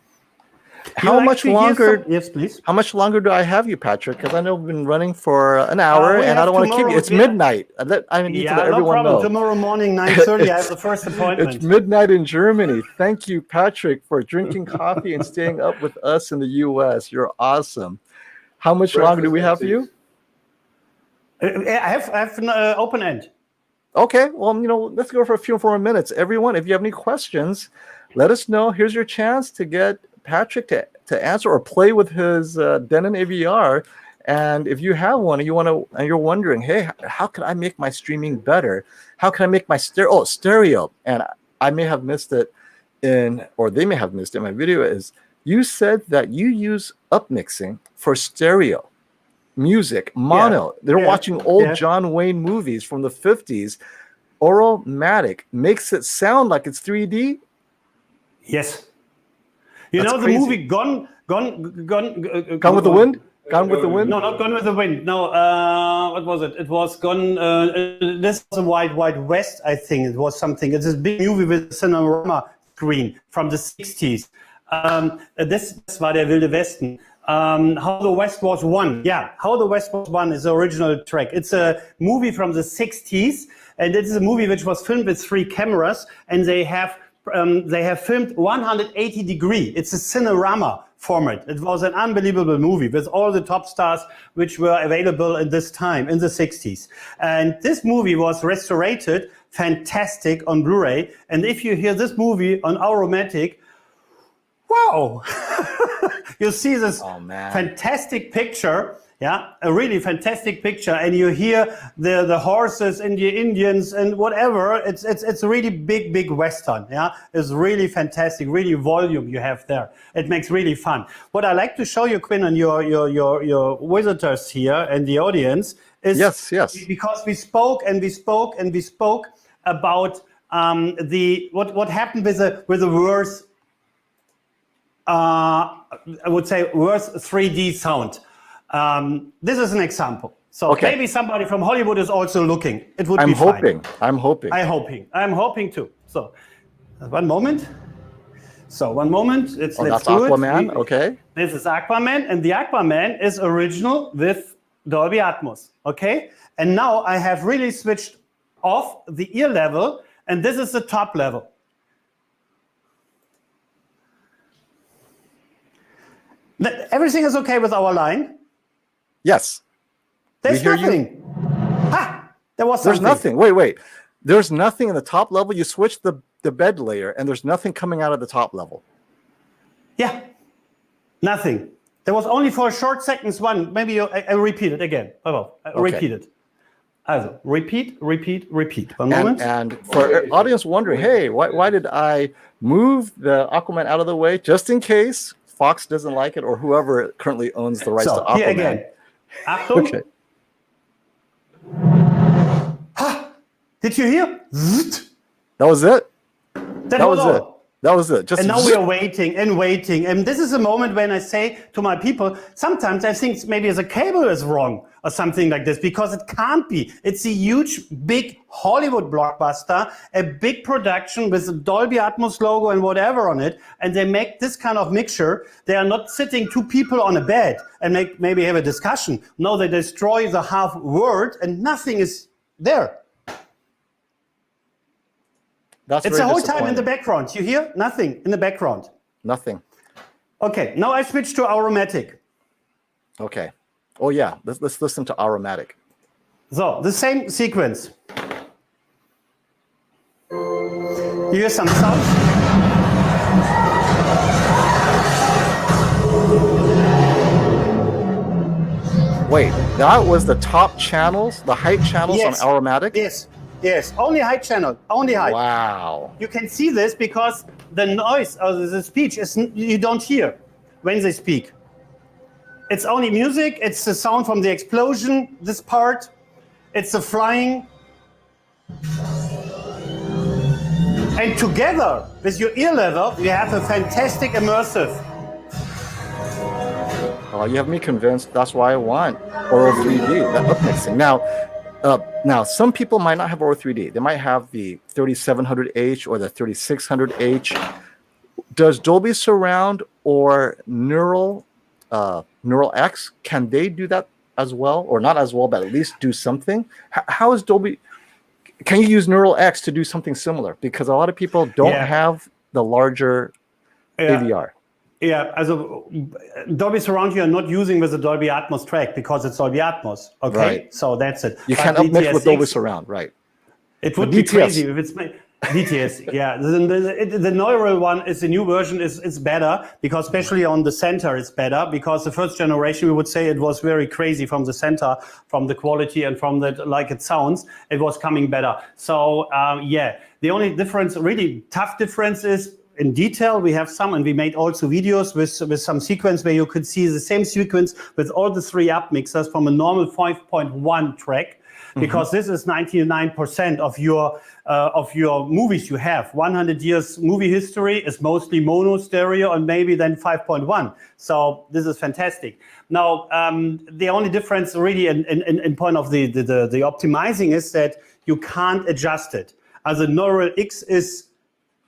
How much longer? Yes, please. How much longer do I have you, Patrick? Because I know we've been running for an hour, and I don't want to keep you. It's midnight. I need to let everyone know. Tomorrow morning, 9:30, I have the first appointment. It's midnight in Germany. Thank you, Patrick, for drinking coffee and staying up with us in the U.S. You're awesome. How much longer do we have for you? I have an open end. Okay, well, let's go for a few more minutes. Everyone, if you have any questions, let us know. Here's your chance to get Patrick to answer or play with his Denon AVR. And if you have one and you're wondering, hey, how can I make my streaming better? How can I make my stereo? And I may have missed it or they may have missed it in my video, is you said that you use Upmixing for stereo music, mono. They're watching old John Wayne movies from the 50s. Auromatic makes it sound like it's 3D. Yes. You know the movie Gone with the Wind? Gone with the Wind? No, not Gone with the Wind. No, what was it? It was Gone. This was a Wild West, I think. It was something. It's this big movie with a cinema screen from the 60s. Das war der Wilde Westen. How the West Was Won. Yeah, How the West Was Won is the original track. It's a movie from the 60s, and it is a movie which was filmed with 3 cameras, and they have filmed 180 degree. It's a cinerama format. It was an unbelievable movie with all the top stars which were available in this time, in the 60s. And this movie was restored, fantastic on Blu-ray. And if you hear this movie on Auromatic, wow! You see this fantastic picture. Yeah, a really fantastic picture, and you hear the horses and the Indians and whatever. It's a really big Western. Yeah, it's really fantastic, really volume you have there. It makes really fun. What I like to show you, Quinn, and your visitors here and the audience is yes, because we spoke about what happened with the worse. I would say worse 3D sound. This is an example. So maybe somebody from Hollywood is also looking. It would be fine. I'm hoping too. So one moment. Let's that's do Aquaman. it. Okay. This is Aquaman, and the Aquaman is original with Dolby Atmos. Okay. And now I have really switched off the ear level, and this is the top level. Everything is okay with our line? Yes. There's hear you. nothing. Ha! There was There's something. nothing. Wait. There's nothing in the top level. You switch the bed layer, and there's nothing coming out of the top level. Yeah. Nothing. There was only for a short seconds one. Maybe I repeat it again. Repeat it. Also, repeat. One moment. And for audience wondering, hey, why did I move the Aquaman out of the way? Just in case Fox doesn't like it or whoever currently owns the rights to Aquaman. Here again. Achtung. Okay. Ha! Did you hear? That was it? That was it. all. That was it. Just And now we are waiting. And this is a moment when I say to my people, sometimes I think maybe the cable is wrong or something like this, because it can't be. It's a huge, big Hollywood blockbuster, a big production with a Dolby Atmos logo and whatever on it. And they make this kind of mixture. They are not sitting two people on a bed and maybe have a discussion. No, they destroy the half world and nothing is there. It's the whole time in the background. You hear? Nothing in the background. Nothing. Okay, now I switch to Auromatic. Okay. Oh yeah, let's listen to Auromatic. So, the same sequence. You hear some sounds? Wait, that was the top channels, the height channels Yes. on Auromatic? Yes, only high channel, only high. Wow. You can see this because the noise or the speech is you don't hear when they speak. It's only music, it's the sound from the explosion, this part, it's the flying. And together with your ear level, you have a fantastic immersive. Oh, you have me convinced. That's why I want Auro3D, that upmixing. Now, some people might not have Auro3D. They might have the 3700H or the 3600H. Does Dolby Surround or Neural X, can they do that as well? Or not as well, but at least do something? How is Dolby... Can you use Neural X to do something similar? Because a lot of people don't have the larger AVR. Yeah, also Dolby Surround you are not using with the Dolby Atmos track because it's Dolby Atmos. Okay, right. So that's it. You can't upmix with Dolby Surround, right? It would be crazy if it's DTS. Yeah, the neural one is the new version is better because especially on the center it's better because the first generation we would say it was very crazy from the center, from the quality and from the like it sounds. It was coming better. So yeah, the only difference, really tough difference is. In detail, we have some, and we made also videos with some sequence where you could see the same sequence with all the three upmixers from a normal 5.1 track, because this is 99% of your movies you have. 100 years movie history is mostly mono, stereo, and maybe then 5.1. So this is fantastic. Now, the only difference really in point of the optimizing is that you can't adjust it. As a Neural X is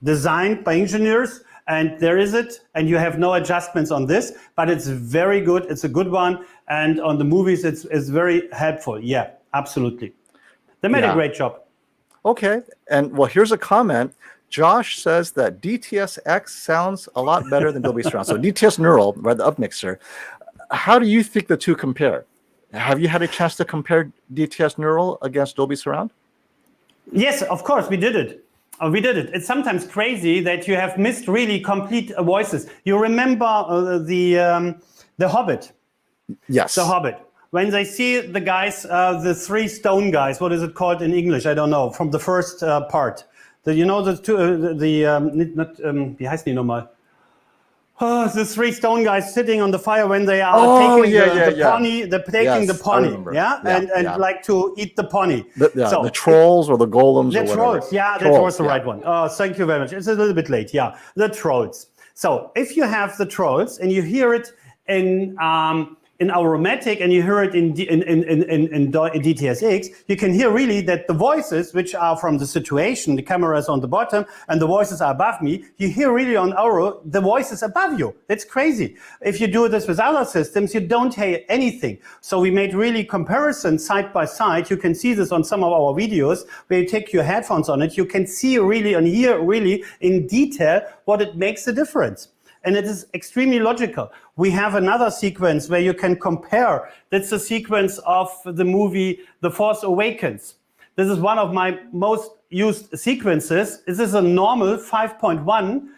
designed by engineers, and there is it, and you have no adjustments on this, but it's very good. It's a good one, and on the movies, it's very helpful. Yeah, absolutely. They made a great job. Okay, and well, here's a comment. Josh says that DTS-X sounds a lot better than Dolby Surround. So DTS Neural, right, the upmixer. How do you think the two compare? Have you had a chance to compare DTS Neural against Dolby Surround? Yes, of course, we did it. We did it. It's sometimes crazy that you have missed really complete voices. You remember the Hobbit? Yes. The Hobbit. When they see the guys, the three stone guys, what is it called in English? I don't know. From the first part, you know the two, wie heißen die nochmal? Oh, the three stone guys sitting on the fire when they are taking the pony, the pony, and like to eat the pony. The trolls or the golems or whatever. The trolls, that was the right one. Oh, thank you very much. It's a little bit late, the trolls. So if you have the trolls and you hear it in Auromatic and you hear it in DTS-X, you can hear really that the voices, which are from the situation, the camera is on the bottom and the voices are above me, you hear really on Auro, the voices above you. That's crazy. If you do this with other systems, you don't hear anything. So we made really comparisons side by side. You can see this on some of our videos where you take your headphones on it. You can see really and hear really in detail what it makes the difference. and it is extremely logical. We have another sequence where you can compare. That's the sequence of the movie The Force Awakens. This is one of my most used sequences. This is a normal 5.1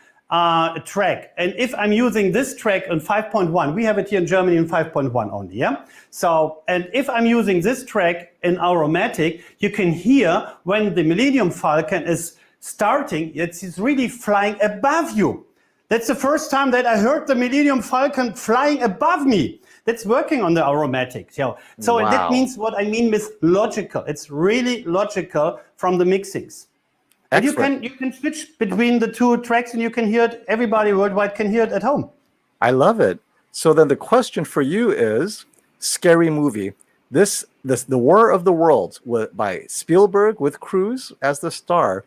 track. And if I'm using this track on 5.1, we have it here in Germany in 5.1 only, yeah? So, and if I'm using this track in Auromatic, you can hear when the Millennium Falcon is starting, it's really flying above you. That's the first time that I heard the Millennium Falcon flying above me. That's working on the Auromatic. So Wow. that means what I mean with logical. It's really logical from the mixings. And you can switch between the two tracks and you can hear it. Everybody worldwide can hear it at home. I love it. So then the question for you is, scary movie. The War of the Worlds by Spielberg with Cruise as the star.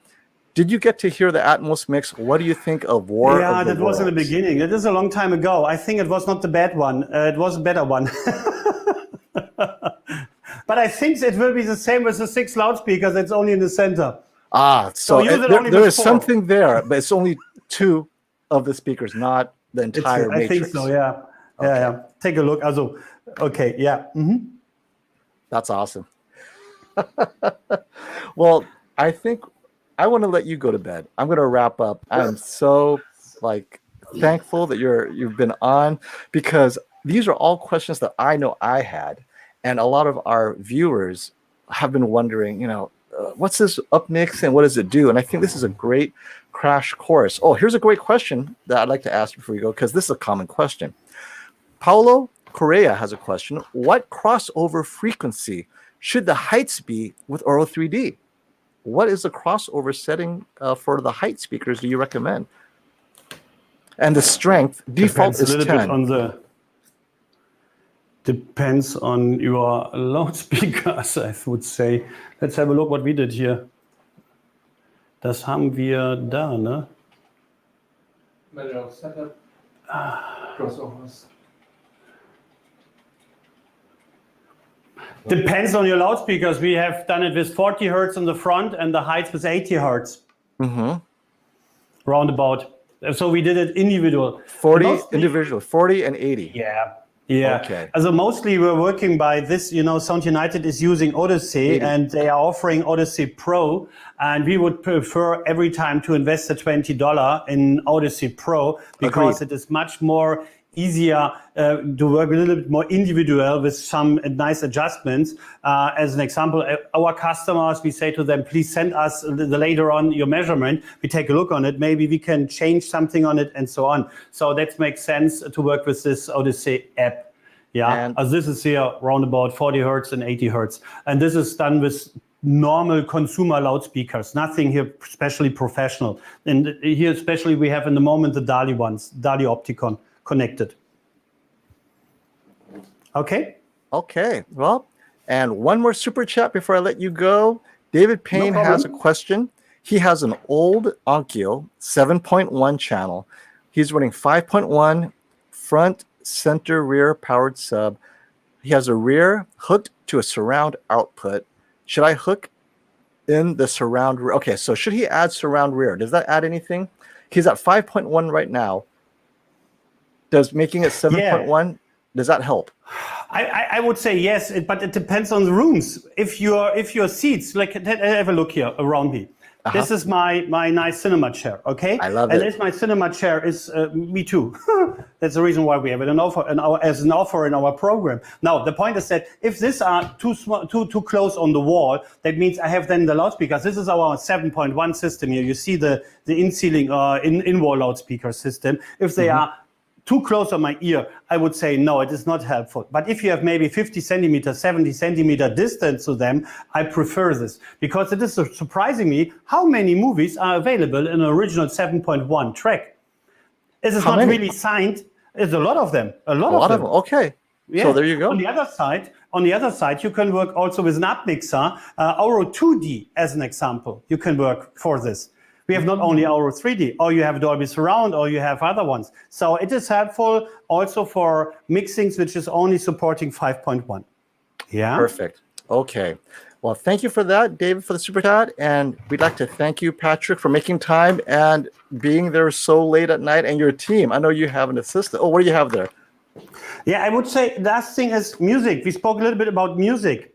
Did you get to hear the Atmos mix? What do you think of War of the Worlds? Yeah, that was in the beginning. It is a long time ago. I think it was not the bad one. It was a better one. But I think it will be the same with the 6 loudspeakers. It's only in the center. So there is 4. something there, but it's only 2 of the speakers, not the entire matrix. I think so, yeah. Okay. Yeah. Take a look. Also, okay, yeah. Mm-hmm. That's awesome. Well, I think I want to let you go to bed. I'm going to wrap up. I'm so thankful that you've been on, because these are all questions that I know I had, and a lot of our viewers have been wondering, what's this Upmix and what does it do? And I think this is a great crash course. Oh, here's a great question that I'd like to ask before we go, because this is a common question. Paulo Correa has a question. What crossover frequency should the heights be with Auro3D? What is the crossover setting for the height speakers do you recommend? And the strength, default is 10. Depends on your loudspeakers, I would say. Let's have a look what we did here. Das haben wir da, ne? Manual setup. Crossovers. Depends on your loudspeakers. We have done it with 40 hertz on the front and the heights with 80 hertz. Mm-hmm. Roundabout. So we did it individual. 40 individual, 40 and 80. Yeah. Yeah. Okay. So mostly we're working by this, Sound United is using Odyssey 80. and they are offering Odyssey Pro. And we would prefer every time to invest the $20 in Odyssey Pro, because It is much more easier to work a little bit more individual with some nice adjustments. As an example, our customers, we say to them, please send us later on your measurement. We take a look on it. Maybe we can change something on it and so on. So that makes sense to work with this Odyssey app. Yeah, as this is here around about 40 hertz and 80 hertz. And this is done with normal consumer loudspeakers, nothing here especially professional. And here especially we have in the moment the DALI ones, DALI Opticon connected. Okay. Well, and one more super chat before I let you go. David Payne has a question. He has an old Onkyo 7.1 channel. He's running 5.1 front, center, rear powered sub. He has a rear hooked to a surround output. Should I hook in the surround rear? Okay, so should he add surround rear? Does that add anything? He's at 5.1 right now. Does making it 7.1, does that help? I would say yes, but it depends on the rooms. If your seats, have a look here around me. This is my nice cinema chair, okay? I love it. And this my cinema chair is me too. That's the reason why we have it as an offer in our program. Now the point is that if these are too small, too close on the wall, that means I have then the loudspeakers. This is our 7.1 system here. You see the in-ceiling in-wall loudspeaker system. If they are too close on my ear, I would say no, it is not helpful. But if you have maybe 50 centimeter, 70 centimeter distance to them, I prefer this, because it is surprising me how many movies are available in an original 7.1 track. It is not really signed. It's a lot of them. A lot of them. Okay. Yeah. So there you go. On the other side, you can work also with an Upmixer, Auro3D as an example. You can work for this. We have not only Auro3D, or you have Dolby Surround, or you have other ones. So it is helpful also for mixings, which is only supporting 5.1. Yeah. Perfect. Okay. Well, thank you for that, David, for the super chat. And we'd like to thank you, Patrick, for making time and being there so late at night, and your team. I know you have an assistant. Oh, what do you have there? Yeah, I would say last thing is music. We spoke a little bit about music.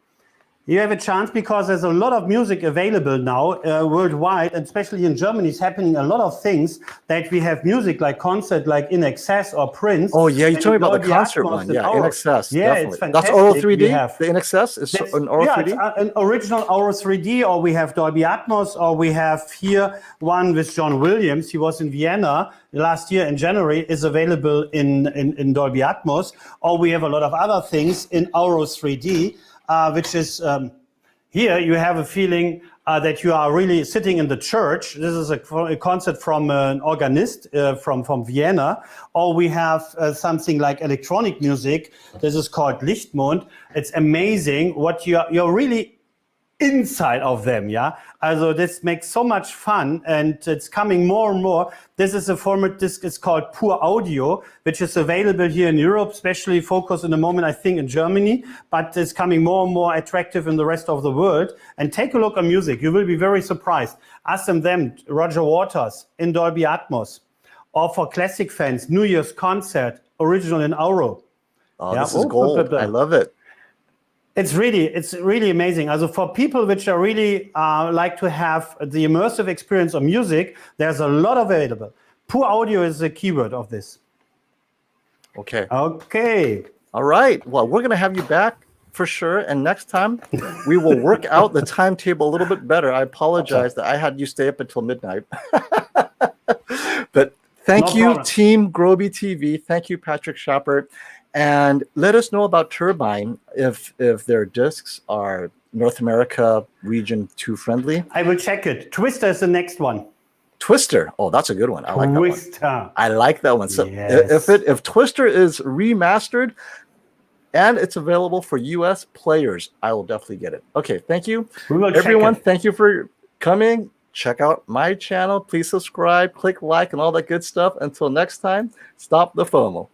You have a chance because there's a lot of music available now worldwide, and especially in Germany, it's happening a lot of things that we have music like concert, like In Excess or Prince. Oh yeah, you told me about the concert one. Yeah, In Excess. Yeah, definitely. it's fantastic. That's Auro3D. The In Excess is an Auro3D. Yeah, it's an original Auro3D, or we have Dolby Atmos, or we have here one with John Williams. He was in Vienna last year in January, is available in Dolby Atmos, or we have a lot of other things in Auro3D. Which is here you have a feeling that you are really sitting in the church. This is a concert from an organist from Vienna. Or we have something like electronic music. This is called Lichtmond. It's amazing what you're really inside of them, yeah? Also this makes so much fun, and it's coming more and more. This is a format, this is called Pure Audio, which is available here in Europe, especially focused in the moment, I think, in Germany, but it's coming more and more attractive in the rest of the world. And take a look at music, you will be very surprised. Us and Them, Roger Waters, in Dolby Atmos. Or for classic fans, New Year's concert, original in Auro. Oh, yeah? This is gold, I love it. It's really amazing. Also for people which are really like to have the immersive experience of music, there's a lot available. Pure Audio is the keyword of this. Okay. Okay. All right. Well, we're going to have you back for sure. And next time we will work out the timetable a little bit better. I apologize that I had you stay up until midnight. But thank you, problem. Team Groby TV. Thank you, Patrick Schoppert. And let us know about Turbine if their discs are North America region 2 friendly. I will check it. Twister is the next one. Twister. Oh, that's a good one. I like Twister. That one. I like that one. So yes. if Twister is remastered and it's available for US players, I will definitely get it. Okay, thank you. We will Everyone, check it. Thank you for coming. Check out my channel. Please subscribe, click like, and all that good stuff. Until next time, stop the FOMO.